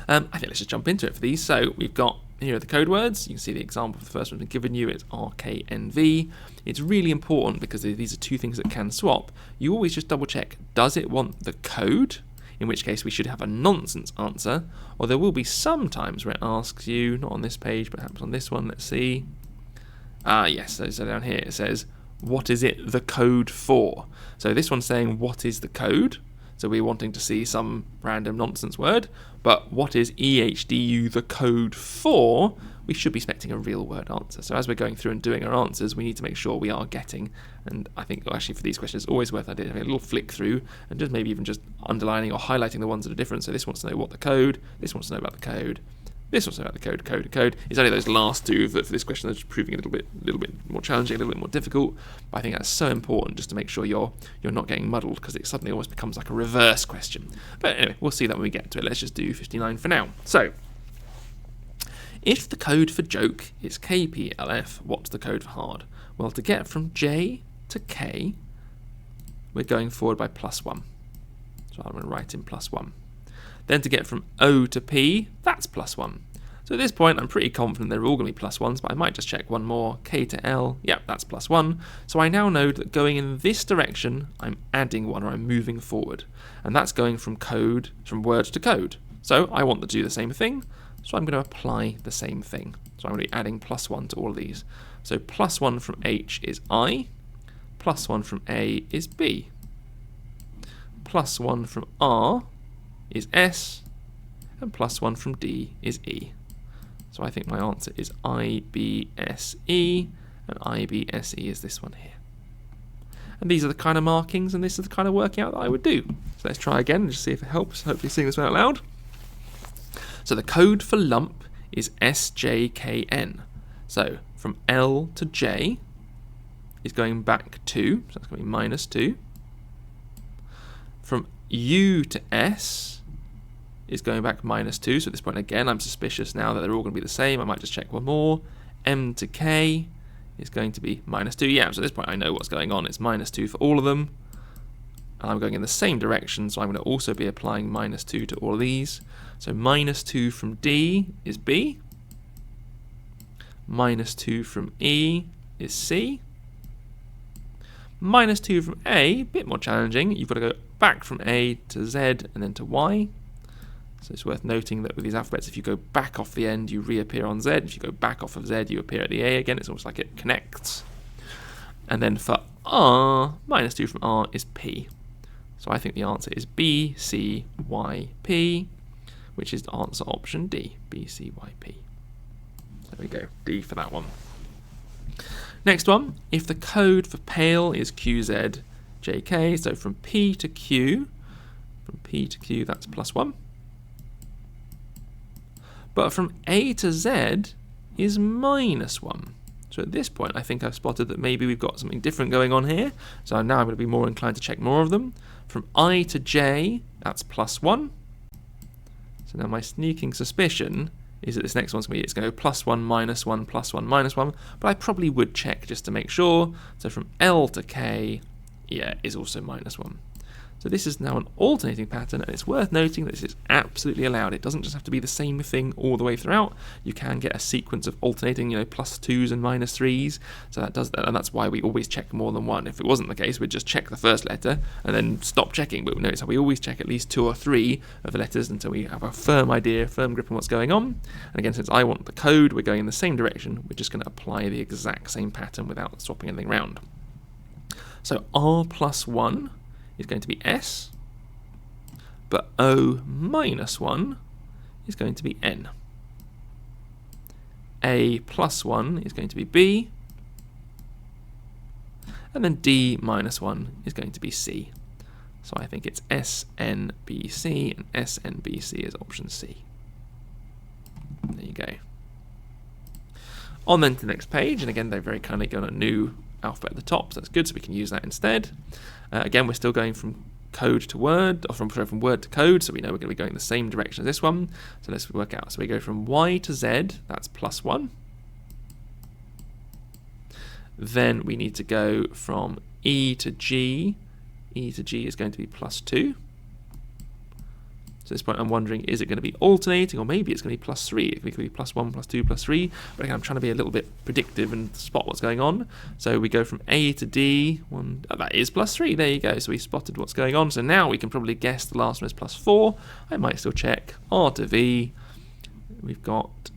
I think let's just jump into it for these. So we've got here are the code words. You can see the example of the first one I've given you. It's RKNV. It's really important because these are 2 things that can swap. You always just double check, does it want the code? In which case we should have a nonsense answer, or there will be some times where it asks you, not on this page, but perhaps on this one, let's see. Yes, so down here it says, what is it the code for? So this one's saying, what is the code? So we're wanting to see some random nonsense word, but what is EHDU the code for? We should be expecting a real word answer. So as we're going through and doing our answers, we need to make sure we are getting, and I think actually for these questions it's always worth having a little flick through and just maybe even just underlining or highlighting the ones that are different. So this wants to know what the code, this wants to know about the code, this wants to know about the code. It's only those last 2 that for this question are proving a little bit more challenging, a little bit more difficult. But I think that's so important just to make sure you're not getting muddled, because it suddenly almost becomes like a reverse question. But anyway, we'll see that when we get to it. Let's just do 59 for now. So, if the code for joke is KPLF, what's the code for hard? Well, to get from J to K, we're going forward by +1. So I'm going to write in +1. Then to get from O to P, that's +1. So at this point, I'm pretty confident they're all going to be +1s, but I might just check one more. K to L, yep, that's +1. So I now know that going in this direction, I'm adding 1, or I'm moving forward. And that's going from word to code. So I want to do the same thing, so I'm going to apply the same thing. So I'm going to be adding +1 to all of these. So +1 from H is I, +1 from A is B, +1 from R is S, and +1 from D is E. So I think my answer is IBSE, and IBSE is this one here. And these are the kind of markings, and this is the kind of working out that I would do. So let's try again and just see if it helps, hopefully seeing this one out loud. So the code for lump is SJKN. So from L to J is going back 2, so that's going to be -2. From U to S is going back -2, so at this point again I'm suspicious now that they're all going to be the same. I might just check one more. M to K is going to be -2. Yeah, so at this point I know what's going on. It's -2 for all of them. And I'm going in the same direction, so I'm going to also be applying -2 to all of these. So -2 from D is B. -2 from E is C. -2 from A, a bit more challenging. You've got to go back from A to Z and then to Y. So it's worth noting that with these alphabets, if you go back off the end, you reappear on Z. If you go back off of Z, you appear at the A again. It's almost like it connects. And then for R, -2 from R is P. So I think the answer is B, C, Y, P, which is the answer option D, B, C, Y, P. There we go, D for that one. Next one, if the code for pale is QZ, JK, so from P to Q, that's +1. But from A to Z is -1. So at this point, I think I've spotted that maybe we've got something different going on here. So now I'm going to be more inclined to check more of them. From I to J, that's +1. So now my sneaking suspicion is that this next one's going to be, it's going to go +1, -1, +1, -1. But I probably would check just to make sure. So from L to K, yeah, is also -1. So this is now an alternating pattern, and it's worth noting that this is absolutely allowed. It doesn't just have to be the same thing all the way throughout. You can get a sequence of alternating, +2s and -3s. So that does that, and that's why we always check more than one. If it wasn't the case, we'd just check the first letter and then stop checking. But notice how we always check at least 2 or 3 of the letters until we have a firm grip on what's going on. And again, since I want the code, we're going in the same direction. We're just going to apply the exact same pattern without swapping anything around. So R +1 is going to be S, but O -1 is going to be N. A +1 is going to be B, and then D -1 is going to be C. So I think it's SNBC, and SNBC is option C. There you go. On then to the next page, and again, they've very kindly given a new alphabet at the top, so that's good, so we can use that instead. Again, we're still going from code to word, or from word to code, so we know we're going to be going the same direction as this one. So let's work out. So we go from Y to Z, that's +1. Then we need to go from E to G. E to G is going to be +2. So at this point I'm wondering, is it going to be alternating, or maybe it's going to be +3? It could be +1, +2, +3. But again, I'm trying to be a little bit predictive and spot what's going on. So we go from A to D. That is +3. There you go. So we spotted what's going on. So now we can probably guess the last one is +4. I might still check. R to V. We've got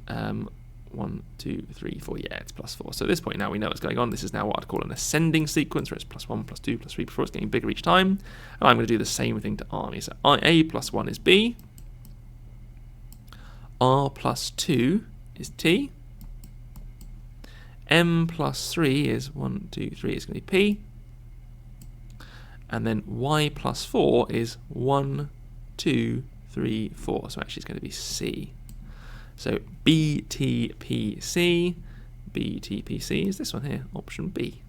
1, 2, 3, 4. Yeah, it's +4. So at this point now we know what's going on. This is now what I'd call an ascending sequence, where it's +1, +2, +3 before it's getting bigger each time. And I'm going to do the same thing to R. So A +1 is B. R +2 is T. M +3 is 1, 2, 3 is going to be P. And then Y +4 is 1, 2, 3, 4. So actually it's going to be C. So BTPC is this one here, option B.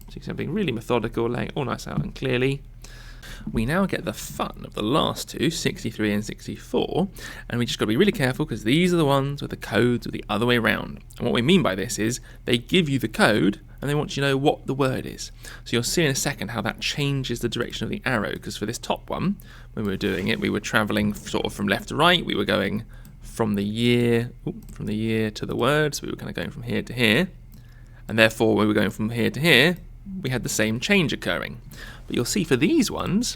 So you can see I'm being really methodical, laying it all nice out and clearly. We now get the fun of the last two, 63 and 64, and we just got to be really careful because these are the ones with the codes the other way around. And what we mean by this is they give you the code and they want you to know what the word is. So you'll see in a second how that changes the direction of the arrow, because for this top one, when we were doing it, we were travelling sort of from left to right. We were going from the year to the word, so we were kind of going from here to here, and therefore when we were going from here to here, we had the same change occurring. But you'll see for these ones,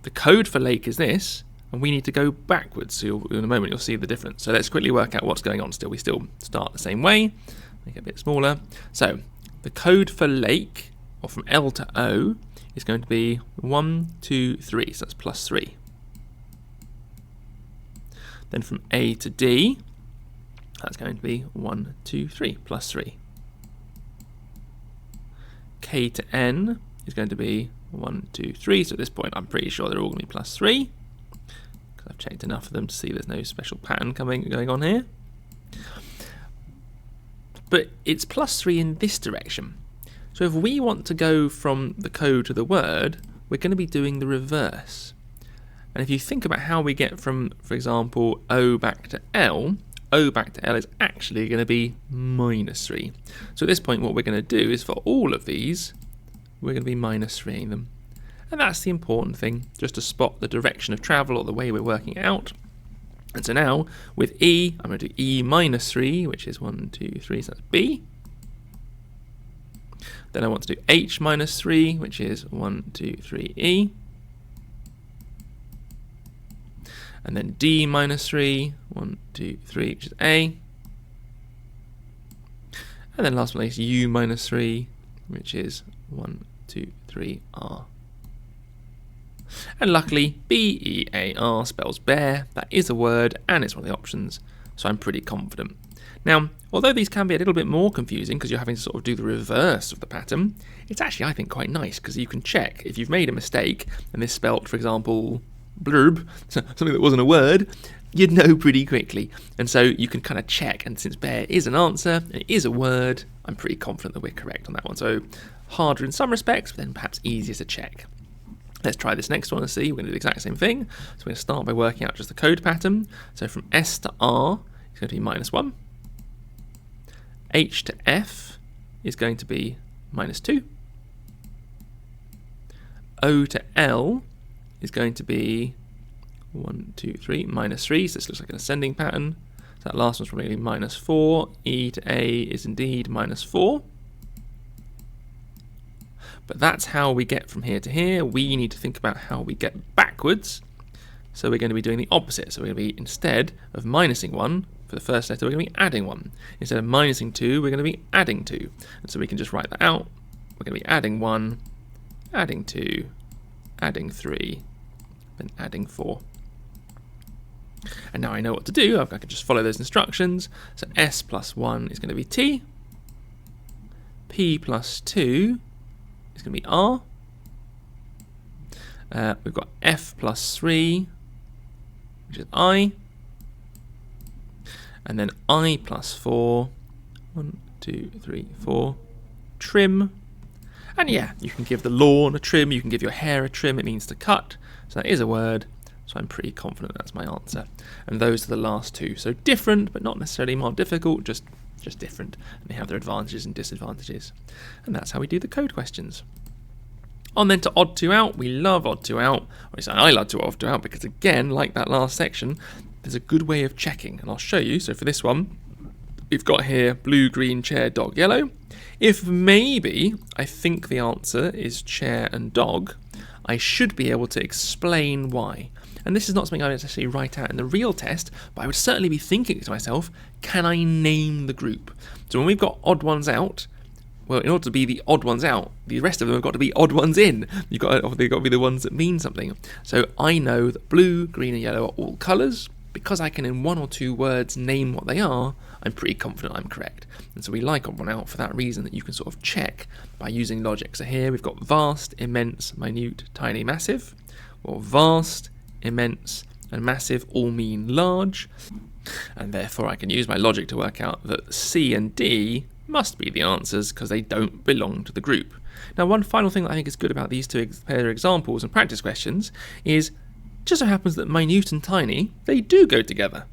the code for lake is this, and we need to go backwards. So in a moment you'll see the difference. So let's quickly work out what's going on still. We still start the same way, make it a bit smaller. So the code for lake, or from L to O, is going to be 1, 2, 3, so that's +3. Then from A to D, that's going to be 1, 2, 3, +3. K to N is going to be 1, 2, 3. So at this point, I'm pretty sure they're all going to be +3, because I've checked enough of them to see there's no special pattern going on here. But it's +3 in this direction. So if we want to go from the code to the word, we're going to be doing the reverse. And if you think about how we get from, for example, O back to L, O back to L is actually going to be -3. So at this point what we're going to do is for all of these, we're going to be -3ing them. And that's the important thing, just to spot the direction of travel or the way we're working it out. And so now with E, I'm going to do E -3, which is 1, 2, 3, so that's B. Then I want to do H -3, which is 1, 2, 3, E. And then D -3, 1, 2, 3, which is A. And then last but not least, U -3, which is 1, 2, 3, R. And luckily, B-E-A-R spells bear. That is a word, and it's one of the options, so I'm pretty confident. Now, although these can be a little bit more confusing because you're having to sort of do the reverse of the pattern, it's actually, I think, quite nice because you can check if you've made a mistake and this spelt, for example, blurb, something that wasn't a word, you'd know pretty quickly. And so you can kind of check, and since bear is an answer and it is a word, I'm pretty confident that we're correct on that one. So harder in some respects, but then perhaps easier to check. Let's try this next one and see. We're going to do the exact same thing. So we're going to start by working out just the code pattern. So from S to R is going to be -1. H to F is going to be -2. O to L is going to be 1, 2, 3, -3. So this looks like an ascending pattern. So that last one's probably -4. E to A is indeed -4. But that's how we get from here to here. We need to think about how we get backwards. So we're going to be doing the opposite. So we're going to be, instead of minusing 1 for the first letter, we're going to be adding 1. Instead of minusing 2, we're going to be adding 2. And so we can just write that out. We're going to be adding 1, adding 2, adding 3, then adding 4. And now I know what to do. I can just follow those instructions. So S plus 1 is going to be T. P plus 2 is going to be R. We've got F plus 3, which is I. And then I plus 4. 1, 2, 3, 4. Trim. And yeah, you can give the lawn a trim, you can give your hair a trim, it means to cut. So that is a word, so I'm pretty confident that's my answer. And those are the last two. So different, but not necessarily more difficult, just different. And they have their advantages and disadvantages. And that's how we do the code questions. On then to odd 2 out. We love odd 2 out. Or at least I love to odd 2 out because, again, like that last section, there's a good way of checking. And I'll show you. So for this one, we've got here blue, green, chair, dog, yellow. If maybe I think the answer is chair and dog, I should be able to explain why. And this is not something I would necessarily write out in the real test, but I would certainly be thinking to myself, can I name the group? So when we've got odd ones out, well, in order to be the odd ones out, the rest of them have got to be odd ones in. They've got to be the ones that mean something. So I know that blue, green and yellow are all colours. Because I can in 1 or 2 words name what they are, I'm pretty confident I'm correct. And so we like odd one out for that reason, that you can sort of check by using logic. So here we've got vast, immense, minute, tiny, massive. Well, vast, immense and massive all mean large, and therefore I can use my logic to work out that C and D must be the answers because they don't belong to the group. Now, one final thing that I think is good about these two pair of examples and practice questions is, just so happens that minute and tiny, they do go together,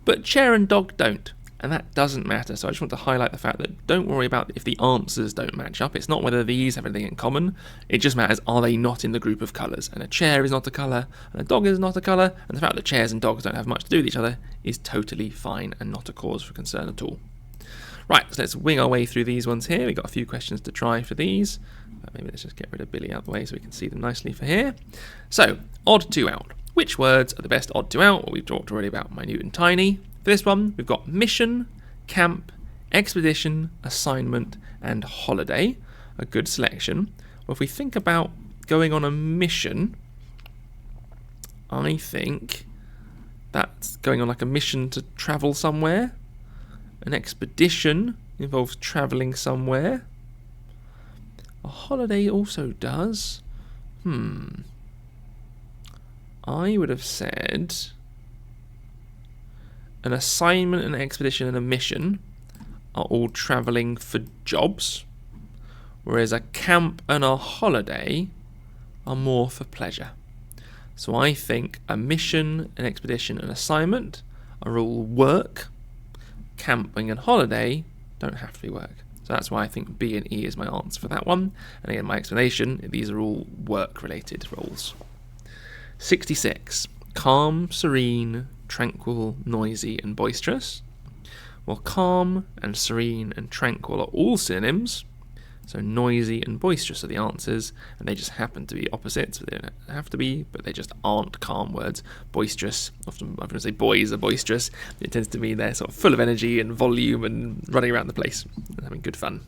but chair and dog don't. And that doesn't matter, so I just want to highlight the fact that don't worry about if the answers don't match up. It's not whether these have anything in common, it just matters, are they not in the group of colours? And a chair is not a colour, and a dog is not a colour, and the fact that chairs and dogs don't have much to do with each other is totally fine and not a cause for concern at all. Right, so let's wing our way through these ones here. We've got a few questions to try for these. Maybe let's just get rid of Billy out of the way so we can see them nicely for here. So, odd 2 out. Which words are the best odd 2 out? Well, we've talked already about minute and tiny. For this one, we've got mission, camp, expedition, assignment, and holiday. A good selection. Well, if we think about going on a mission, I think that's going on like a mission to travel somewhere. An expedition involves travelling somewhere. A holiday also does. I would have said an assignment, an expedition, and a mission are all travelling for jobs, whereas a camp and a holiday are more for pleasure. So I think a mission, an expedition, and assignment are all work, camping and holiday don't have to be work. So that's why I think B and E is my answer for that one. And again, my explanation, these are all work-related roles. 66. Calm, serene, tranquil, noisy, and boisterous. Well, calm and serene and tranquil are all synonyms. So noisy and boisterous are the answers, and they just happen to be opposites. They don't have to be, but they just aren't calm words. Boisterous, often I'm going to say boys are boisterous. It tends to mean they're sort of full of energy and volume and running around the place and having good fun.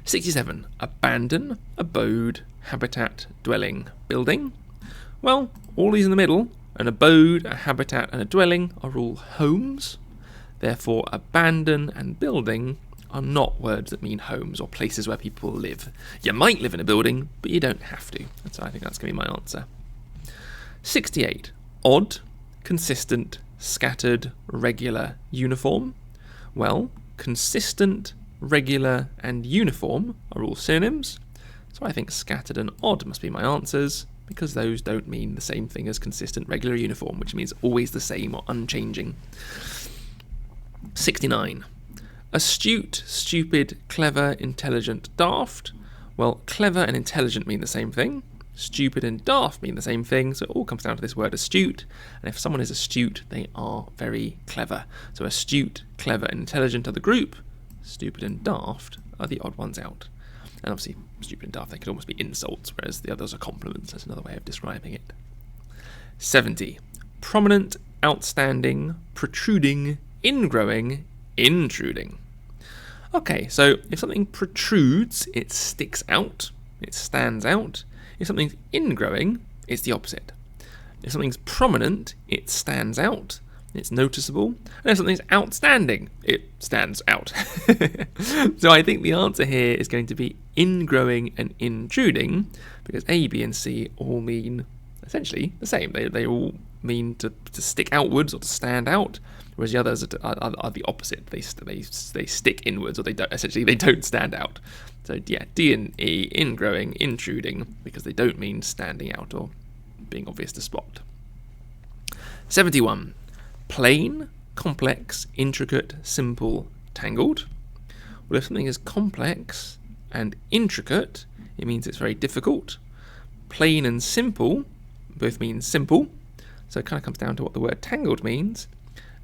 67. Abandon, abode, habitat, dwelling, building. Well, all these in the middle, an abode, a habitat, and a dwelling are all homes. Therefore, abandon and building are not words that mean homes or places where people live. You might live in a building, but you don't have to. So I think that's going to be my answer. 68. Odd, consistent, scattered, regular, uniform. Well, consistent, regular, and uniform are all synonyms. So I think scattered and odd must be my answers, because those don't mean the same thing as consistent, regular, uniform, which means always the same or unchanging. 69. Astute, stupid, clever, intelligent, daft. Well, clever and intelligent mean the same thing. Stupid and daft mean the same thing, so it all comes down to this word astute. And if someone is astute, they are very clever. So astute, clever, and intelligent are the group. Stupid and daft are the odd ones out. And obviously, stupid and daft, they could almost be insults, whereas the others are compliments. That's another way of describing it. 70. Prominent, outstanding, protruding, ingrowing, intruding. Okay, so if something protrudes, it sticks out, it stands out. If something's ingrowing, it's the opposite. If something's prominent, it stands out, it's noticeable. And if something's outstanding, it stands out. So I think the answer here is going to be ingrowing and intruding, because A, B, and C all mean essentially the same. They all mean to stick outwards or to stand out, whereas the others are the opposite. They stick inwards, or they don't stand out. So yeah, D and E, ingrowing, intruding, because they don't mean standing out or being obvious to spot. 71. Plain, complex, intricate, simple, tangled. Well, if something is complex and intricate, it means it's very difficult. Plain and simple both mean simple, so it kind of comes down to what the word tangled means.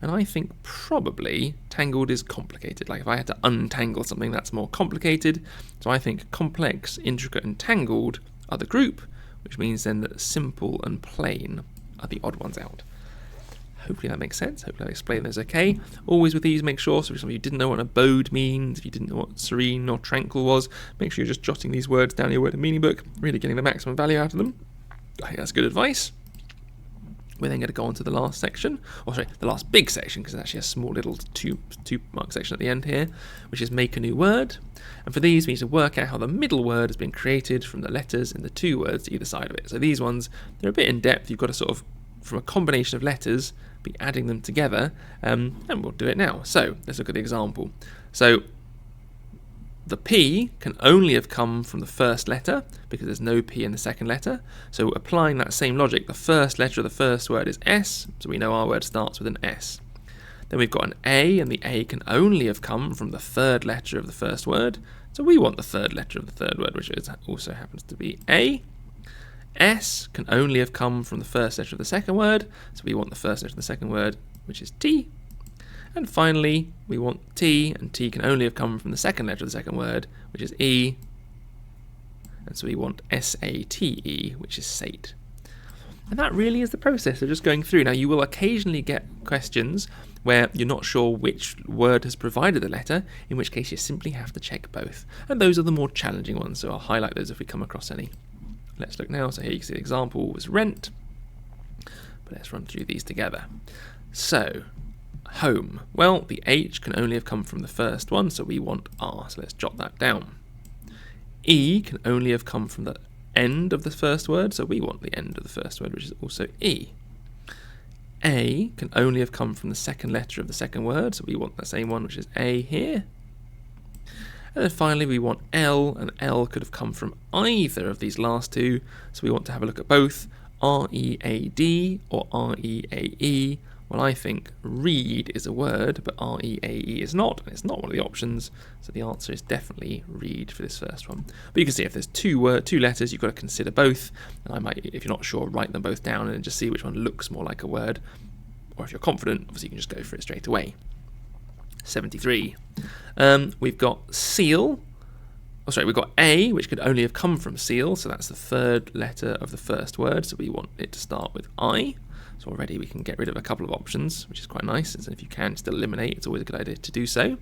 And I think probably tangled is complicated. Like if I had to untangle something, that's more complicated. So I think complex, intricate, and tangled are the group, which means then that simple and plain are the odd ones out. Hopefully that makes sense. Hopefully I explained those okay. Always with these, make sure, so if you didn't know what an abode means, if you didn't know what serene or tranquil was, make sure you're just jotting these words down in your word and meaning book, really getting the maximum value out of them. I think that's good advice. We're then going to go on to the last section, the last big section, because it's actually a small little two-mark section at the end here, which is make a new word. And for these, we need to work out how the middle word has been created from the letters in the two words either side of it. So these ones, they're a bit in depth. You've got to sort of, from a combination of letters, be adding them together, and we'll do it now. So let's look at the example. So the P can only have come from the first letter because there's no P in the second letter. So applying that same logic, the first letter of the first word is S, so we know our word starts with an S. Then we've got an A, and the A can only have come from the third letter of the first word. So we want the third letter of the third word, which also happens to be A. S can only have come from the first letter of the second word, so we want the first letter of the second word, which is T. And finally, we want T, and T can only have come from the second letter of the second word, which is E. And so we want S-A-T-E, which is sate. And that really is the process of just going through. Now, you will occasionally get questions where you're not sure which word has provided the letter, in which case you simply have to check both. And those are the more challenging ones, so I'll highlight those if we come across any. Let's look now. So here you can see the example was rent. But let's run through these together. So, home. Well, the H can only have come from the first one, so we want R. So let's jot that down. E can only have come from the end of the first word, so we want the end of the first word, which is also E. A can only have come from the second letter of the second word, so we want the same one, which is A here. And then finally we want L, and L could have come from either of these last two, so we want to have a look at both, R-E-A-D or R-E-A-E, Well, I think read is a word, but R-E-A-E is not, and it's not one of the options, so the answer is definitely read for this first one. But you can see if there's two letters, you've got to consider both, and I might, if you're not sure, write them both down and then just see which one looks more like a word, or if you're confident, obviously you can just go for it straight away. 73. We've got seal. We've got A, which could only have come from seal, so that's the third letter of the first word, so we want it to start with I. So already we can get rid of a couple of options, which is quite nice, and if you can still eliminate, it's always a good idea to do so.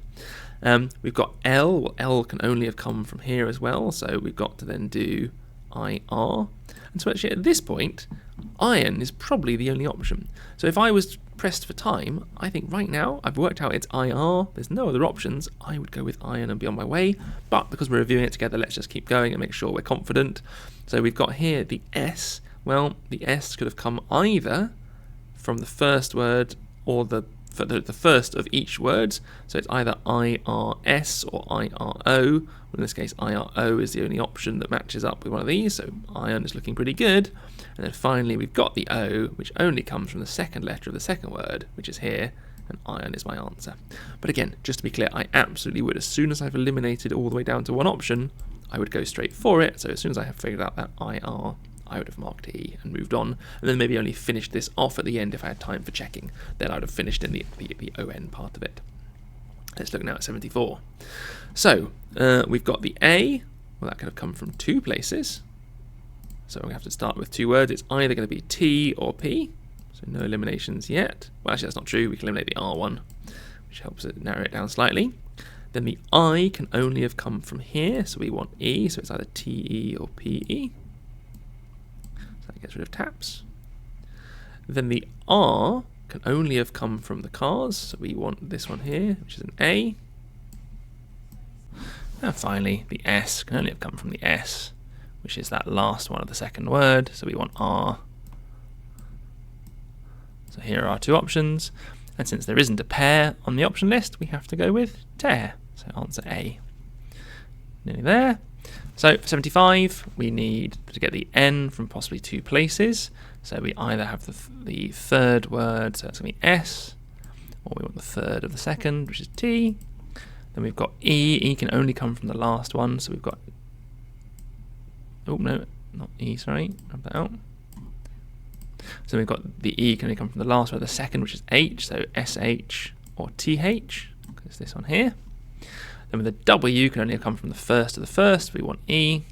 We've got L. Well, L can only have come from here as well, so we've got to then do IR. And so actually at this point, iron is probably the only option. So if I was pressed for time, I think right now I've worked out it's IR, there's no other options, I would go with iron and be on my way. But because we're reviewing it together, let's just keep going and make sure we're confident. So we've got here the S. Well, the S could have come either from the first word or the first of each word, so it's either IRS or IRO. Well, in this case, IRO is the only option that matches up with one of these, so iron is looking pretty good. And then finally, we've got the O, which only comes from the second letter of the second word, which is here, and iron is my answer. But again, just to be clear, I absolutely would, as soon as I've eliminated all the way down to one option, I would go straight for it. So as soon as I have figured out that IR, I would have marked E and moved on, and then maybe only finished this off at the end if I had time for checking. Then I would have finished in the ON part of it. Let's look now at 74. So we've got the A. Well, that could have come from two places. So we have to start with two words. It's either going to be T or P. So no eliminations yet. Well, actually, that's not true. We can eliminate the R one, which helps it narrow it down slightly. Then the I can only have come from here. So we want E. So it's either TE or PE. That gets rid of taps. Then the R can only have come from the cars, so we want this one here, which is an A. And finally, the S can only have come from the S, which is that last one of the second word, so we want R. So here are our two options, and since there isn't a pair on the option list, we have to go with tear, so answer A. Nearly there. So for 75, we need to get the N from possibly two places. So we either have the third word, so it's going to be S, or we want the third of the second, which is T. Then we've got E. E can only come from the last one, so we've got... Oh, no, not E, sorry. Grab that out. So we've got the E can only come from the last word, the second, which is H, so SH or TH. It's this one here. Then with the W can only come from the first of the first, we want E.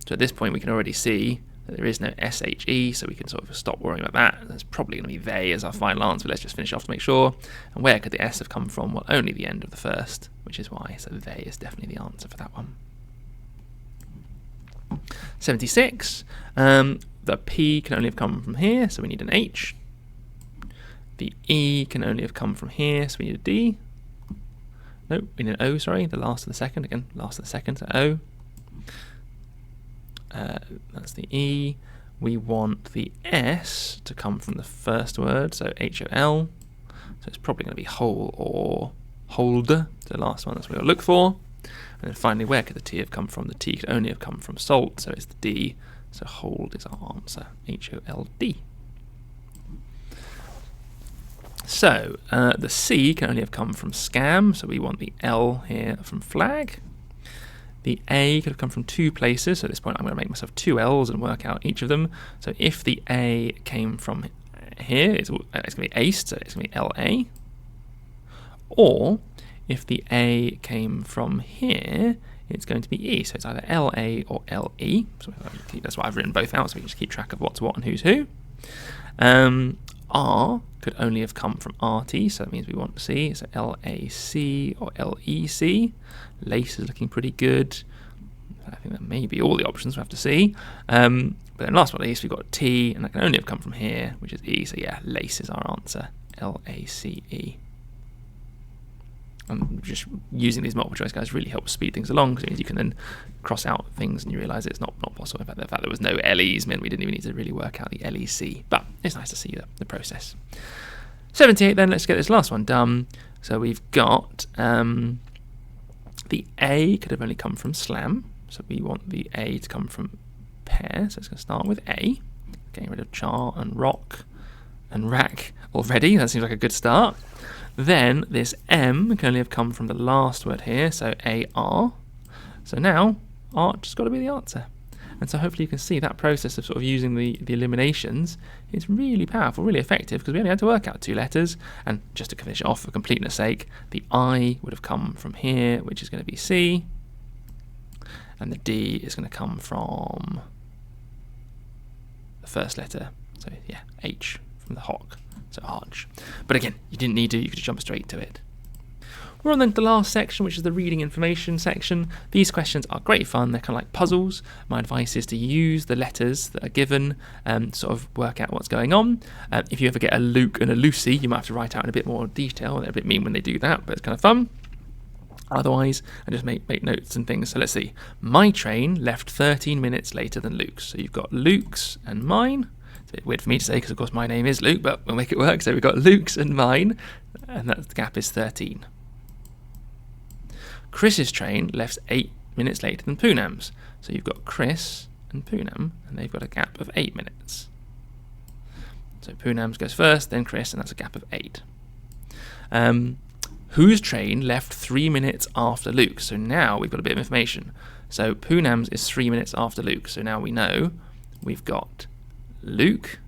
So at this point we can already see that there is no SHE, so we can sort of stop worrying about that. There's probably going to be they as our final answer, but let's just finish off to make sure. And where could the S have come from? Well, only the end of the first, which is why, so they is definitely the answer for that one. 76, the P can only have come from here, so we need an H. The E can only have come from here, so we need a D. Nope, we need an O, sorry, the last of the second, again, last of the second, so O. That's the E. We want the S to come from the first word, so HOL. So it's probably going to be whole or holder, the last one, that's what we'll look for. And then finally, where could the T have come from? The T could only have come from salt, so it's the D. So hold is our answer, HOLD. So the C can only have come from scam, so we want the L here from flag. The A could have come from two places, so at this point I'm going to make myself two L's and work out each of them. So if the A came from here, it's going to be aced, so it's going to be LA. Or if the A came from here, it's going to be E, so it's either LA or LE. So that's why I've written both out, so we can just keep track of what's what and who's who. R could only have come from RT, so that means we want C, so LAC or LEC. Lace is looking pretty good. I think that may be all the options, we'll have to see. But then last but not least, we've got T, and that can only have come from here, which is E, so yeah, lace is our answer, LACE. And just using these multiple choice guys really helps speed things along, because you can then cross out things and you realise it's not possible. In fact, the fact there was no LEs meant we didn't even need to really work out the LEC, but it's nice to see the process. 78 then, let's get this last one done. So we've got the A could have only come from slam, so we want the A to come from pear, so it's going to start with A, getting rid of char and rock. and rack already. That seems like a good start. Then this M can only have come from the last word here, so AR. So now R just got to be the answer. And so hopefully you can see that process of sort of using the eliminations is really powerful, really effective, because we only had to work out 2 letters. And just to finish it off for completeness sake, the I would have come from here, which is going to be C. And the D is going to come from the first letter. So yeah, H from the hock, so arch. But again, you didn't need to, you could jump straight to it. We're on then to the last section, which is the reading information section. These questions are great fun. They're kind of like puzzles. My advice is to use the letters that are given and sort of work out what's going on. If you ever get a Luke and a Lucy, you might have to write out in a bit more detail. They're a bit mean when they do that, but it's kind of fun. Otherwise, I just make notes and things. So let's see. My train left 13 minutes later than Luke's. So you've got Luke's and mine. It's a bit weird for me to say because, of course, my name is Luke, but we'll make it work. So we've got Luke's and mine, and that the gap is 13. Chris's train left 8 minutes later than Poonam's. So you've got Chris and Poonam, and they've got a gap of 8 minutes. So Poonam's goes first, then Chris, and that's a gap of 8. Whose train left 3 minutes after Luke? So now we've got a bit of information. So Poonam's is 3 minutes after Luke. So now we know we've got Luke,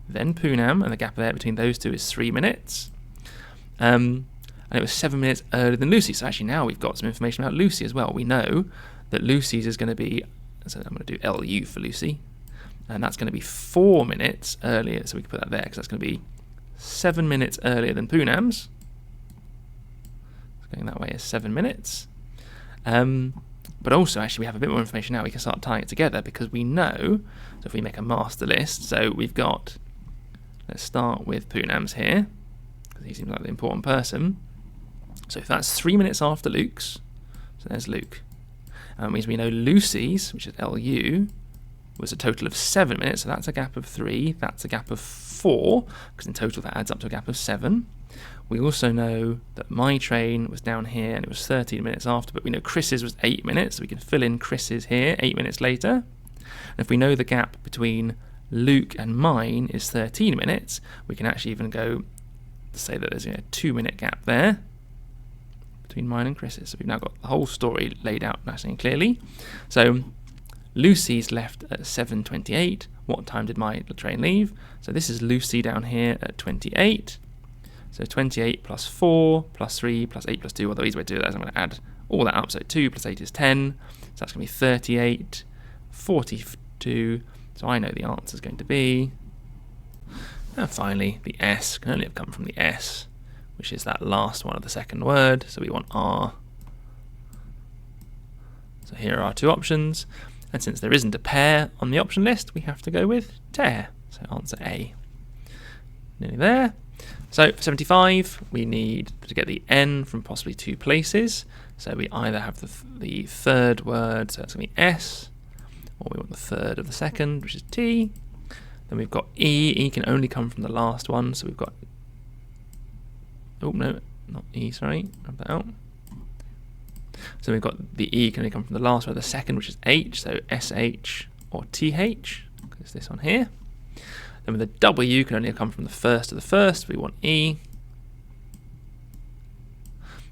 then Poonam, and the gap there between those two is 3 minutes. And it was 7 minutes earlier than Lucy. So actually now we've got some information about Lucy as well. We know that Lucy's is going to be, so I'm going to do LU for Lucy, and that's going to be 4 minutes earlier. So we can put that there because that's going to be 7 minutes earlier than Poonam's. Going that way is 7 minutes. But also, actually, we have a bit more information now. We can start tying it together because we know, so if we make a master list, so we've got, let's start with Poonam's here, because he seems like the important person. So if that's 3 minutes after Luke's, so there's Luke. That means we know Lucy's, which is LU, was a total of 7 minutes, so that's a gap of 3, that's a gap of 4, because in total that adds up to a gap of 7. We also know that my train was down here and it was 13 minutes after, but we know Chris's was 8 minutes, so we can fill in Chris's here 8 minutes later. And if we know the gap between Luke and mine is 13 minutes, we can actually even go to say that there's a 2 minute gap there between mine and Chris's. So we've now got the whole story laid out nice and clearly. So Lucy's left at 7:28. What time did my train leave? So this is Lucy down here at 28. So 28 plus 4 plus 3 plus 8 plus 2, although the easy way to do that is I'm going to add all that up. So 2 plus 8 is 10. So that's going to be 38, 42. So I know the answer is going to be. And finally, the S can only have come from the S, which is that last one of the second word. So we want R. So here are our two options. And since there isn't a pair on the option list, we have to go with tear. So answer A. Nearly there. So for 75, we need to get the N from possibly 2 places. So we either have the third word, so that's going to be S, or we want the third of the second, which is T. Then we've got E. E can only come from the last one, so we've got... Oh, no, not E, sorry. Grab that out. So we've got the E can only come from the last one of the second, which is H, so SH or TH. There's this one here. Then with the W can only come from the first of the first, we want E.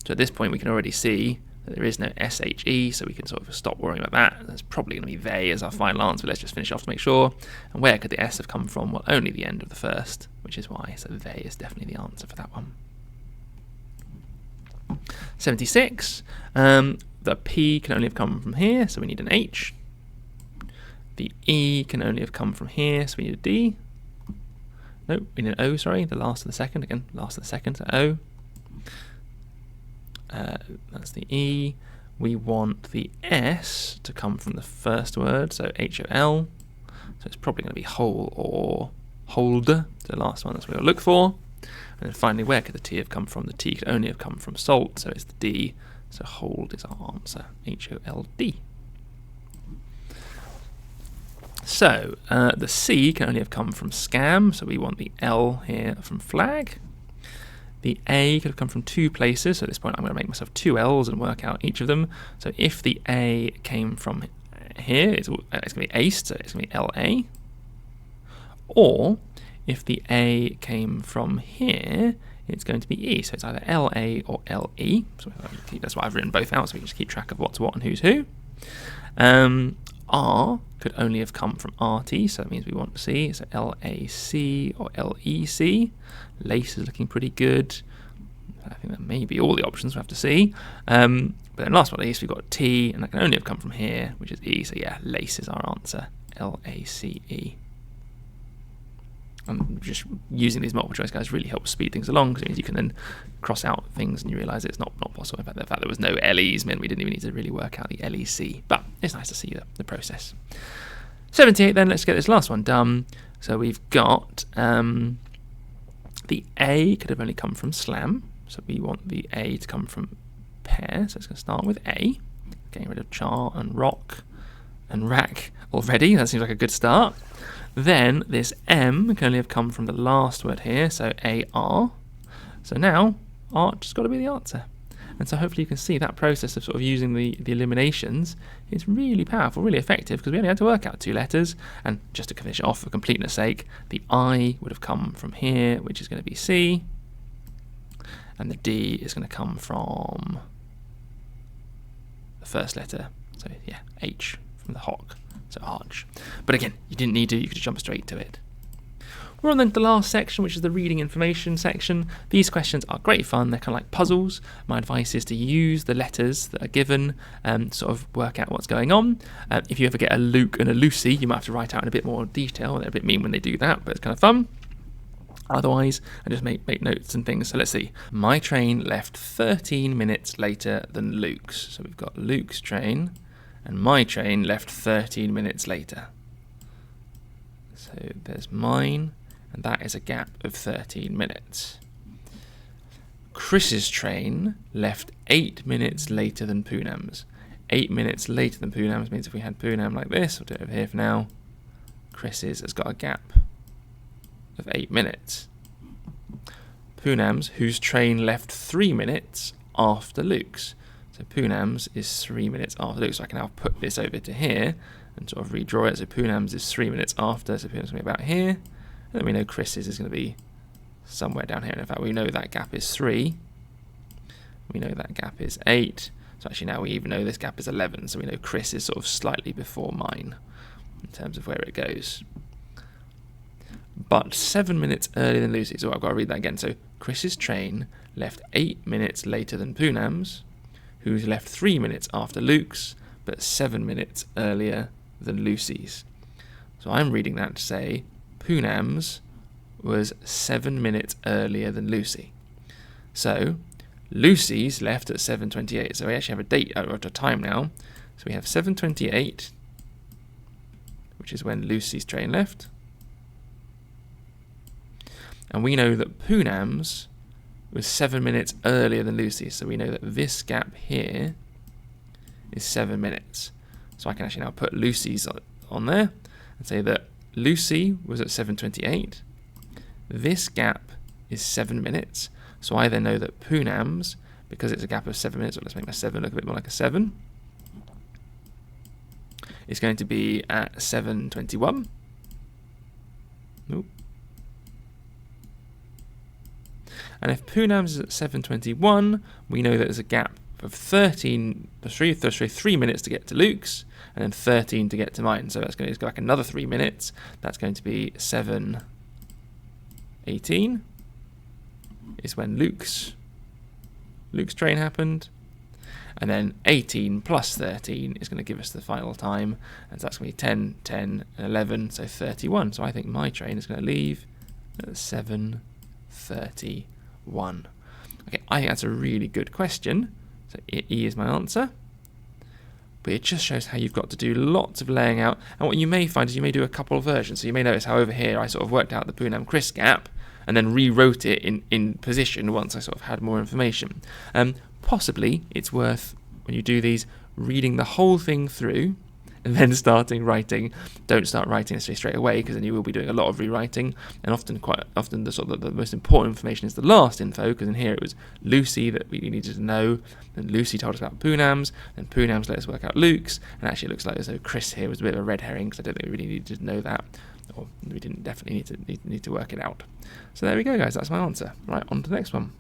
So at this point we can already see that there is no SHE, so we can sort of stop worrying about that. That's probably going to be they as our final answer, but let's just finish off to make sure. And where could the S have come from? Well, only the end of the first, which is why, so they is definitely the answer for that one. 76, the P can only have come from here, so we need an H. The E can only have come from here, so we need a D. Nope, we need an O, sorry, the last of the second, again, last of the second, so O. That's the E. We want the S to come from the first word, so HOL. So it's probably going to be whole or hold, the last one, that's what we'll look for. And then finally, where could the T have come from? The T could only have come from salt, so it's the D. So hold is our answer, HOLD. So the C can only have come from scam, so we want the L here from flag. The A could have come from 2 places, so at this point I'm going to make myself 2 L's and work out each of them. So if the A came from here, it's going to be aced, so it's going to be LA. Or if the A came from here, it's going to be E. So it's either LA or LE. So that's why I've written both out, so we can just keep track of what's what and who's who. R could only have come from RT, so that means we want C. So LAC or LEC. Lace is looking pretty good. I think that may be all the options, we'll have to see. But then last but not least, we've got T, and that can only have come from here, which is E. So yeah, lace is our answer. LACE. And just using these multiple choice guys really helps speed things along, because it means you can then cross out things and you realise it's not possible. In fact, the fact there was no LEs meant we didn't even need to really work out the LEC. But it's nice to see the process. 78 then, let's get this last one done. So we've got the A could have only come from slam. So we want the A to come from pair. So it's going to start with A. Getting rid of char and rock and rack already. That seems like a good start. Then this M can only have come from the last word here, so AR. So now, art just got to be the answer. And so hopefully you can see that process of sort of using the eliminations is really powerful, really effective, because we only had to work out 2 letters. And just to finish it off for completeness sake, the I would have come from here, which is going to be C. And the D is going to come from the first letter, so yeah, H from the hawk. So arch. But again, you didn't need to, you could jump straight to it. We're on then the last section, which is the reading information section. These questions are great fun. They're kind of like puzzles. My advice is to use the letters that are given to sort of work out what's going on. If you ever get a Luke and a Lucy, you might have to write out in a bit more detail. They're a bit mean when they do that, but it's kind of fun. Otherwise, I just make notes and things. So let's see. My train left 13 minutes later than Luke's. So we've got Luke's train. And my train left 13 minutes later. So there's mine, and that is a gap of 13 minutes. Chris's train left 8 minutes later than Poonam's. 8 minutes later than Poonam's means if we had Poonam like this, I'll do it over here for now, Chris's has got a gap of 8 minutes. Poonam's, whose train left 3 minutes after Luke's. So Poonam's is 3 minutes after Luke, so I can now put this over to here and sort of redraw it. So Poonam's is 3 minutes after, so Poonam's going to be about here. And then we know Chris's is going to be somewhere down here. And in fact, we know that gap is 3. We know that gap is 8. So actually now we even know this gap is 11. So we know Chris is sort of slightly before mine in terms of where it goes. But 7 minutes earlier than Lucy's. So I've got to read that again. So Chris's train left 8 minutes later than Poonam's, who's left 3 minutes after Luke's, but 7 minutes earlier than Lucy's. So I'm reading that to say Poonam's was 7 minutes earlier than Lucy. So Lucy's left at 7:28. So we actually have a date, or a time now. So we have 7:28, which is when Lucy's train left. And we know that Poonam's was 7 minutes earlier than Lucy, so we know that this gap here is 7 minutes. So I can actually now put Lucy's on there and say that Lucy was at 7:28. This gap is 7 minutes, so I then know that Poonam's, because it's a gap of 7 minutes, or let's make my 7 look a bit more like a 7, is going to be at 7:21. Nope. And if Poonam's is at 7:21, we know that there's a gap of 3 minutes to get to Luke's, and then 13 to get to mine. So that's going to go back another 3 minutes. That's going to be 7:18 is when Luke's train happened. And then 18 plus 13 is going to give us the final time. And so that's going to be 10, 10, and 11, so 31. So I think my train is going to leave at 7:31. Okay, I think that's a really good question. So E is my answer. But it just shows how you've got to do lots of laying out. And what you may find is you may do a couple of versions. So you may notice how over here I sort of worked out the Poonam Chris gap and then rewrote it in position once I sort of had more information. Possibly it's worth, when you do these, reading the whole thing through and then starting writing. Don't start writing necessarily straight away, because then you will be doing a lot of rewriting, and quite often the sort of the most important information is the last info, because in here it was Lucy that we needed to know, and Lucy told us about Poonam's, and Poonam's let us work out Luke's, and actually it looks like as though Chris here was a bit of a red herring, because I don't think we really needed to know that. or we didn't definitely need to work it out. So there we go, guys. That's my answer. Right, on to the next one.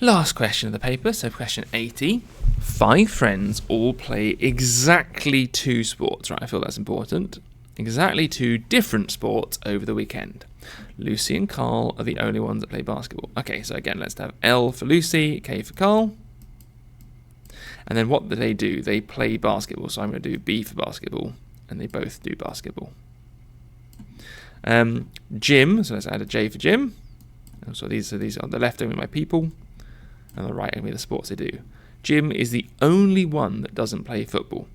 Last question of the paper, so question 80. 5 friends all play exactly 2 sports, right? I feel that's important. Exactly 2 different sports over the weekend. Lucy and Carl are the only ones that play basketball. Okay, so again, let's have L for Lucy, K for Carl. And then what do? They play basketball, so I'm going to do B for basketball, and they both do basketball. Jim, so let's add a J for Jim. So these are on the left only my people, and on the right only the sports they do. Jim is the only one that doesn't play football.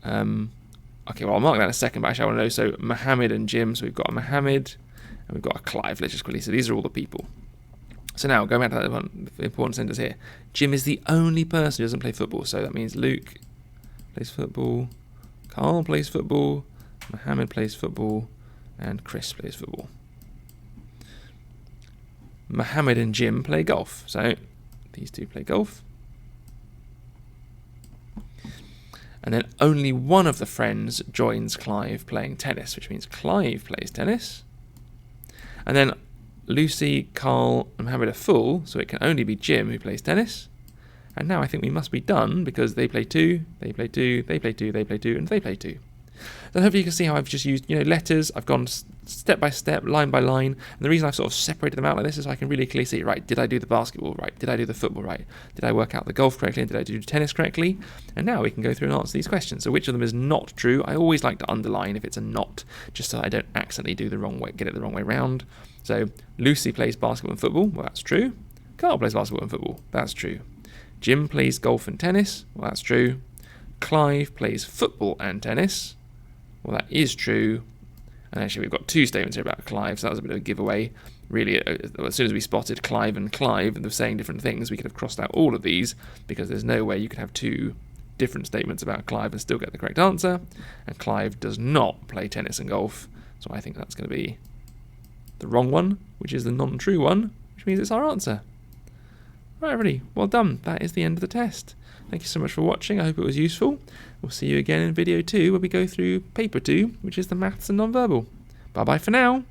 Okay, well, I'll mark that in a second, but actually I want to know, so Mohammed and Jim, so we've got a Mohammed, and we've got a Clive, let's just quickly, so these are all the people. So now, going back to that one, the important sentence here, Jim is the only person who doesn't play football, so that means Luke plays football, Carl plays football, Mohammed plays football, and Chris plays football. Mohammed and Jim play golf, so these 2 play golf. And then only one of the friends joins Clive playing tennis, which means Clive plays tennis. And then Lucy, Carl, and Mohammed are full, so it can only be Jim who plays tennis. And now I think we must be done, because they play 2, they play 2, they play 2, they play 2, and they play 2. Then hopefully you can see how I've just used, letters. I've gone step by step, line by line. And the reason I've sort of separated them out like this is so I can really clearly see, right, did I do the basketball right? Did I do the football right? Did I work out the golf correctly? And did I do tennis correctly? And now we can go through and answer these questions. So which of them is not true? I always like to underline if it's a not, just so I don't accidentally do the wrong way, get it the wrong way round. So Lucy plays basketball and football. Well, that's true. Carl plays basketball and football. That's true. Jim plays golf and tennis. Well, that's true. Clive plays football and tennis. Well, that is true. And actually, we've got 2 statements here about Clive, so that was a bit of a giveaway. Really, as soon as we spotted Clive and Clive, and they're saying different things, we could have crossed out all of these, because there's no way you could have 2 different statements about Clive and still get the correct answer. And Clive does not play tennis and golf, so I think that's going to be the wrong one, which is the non-true one, which means it's our answer. Right, everybody, well done. That is the end of the test. Thank you so much for watching. I hope it was useful. We'll see you again in video 2, where we go through paper 2, which is the maths and non-verbal. Bye-bye for now.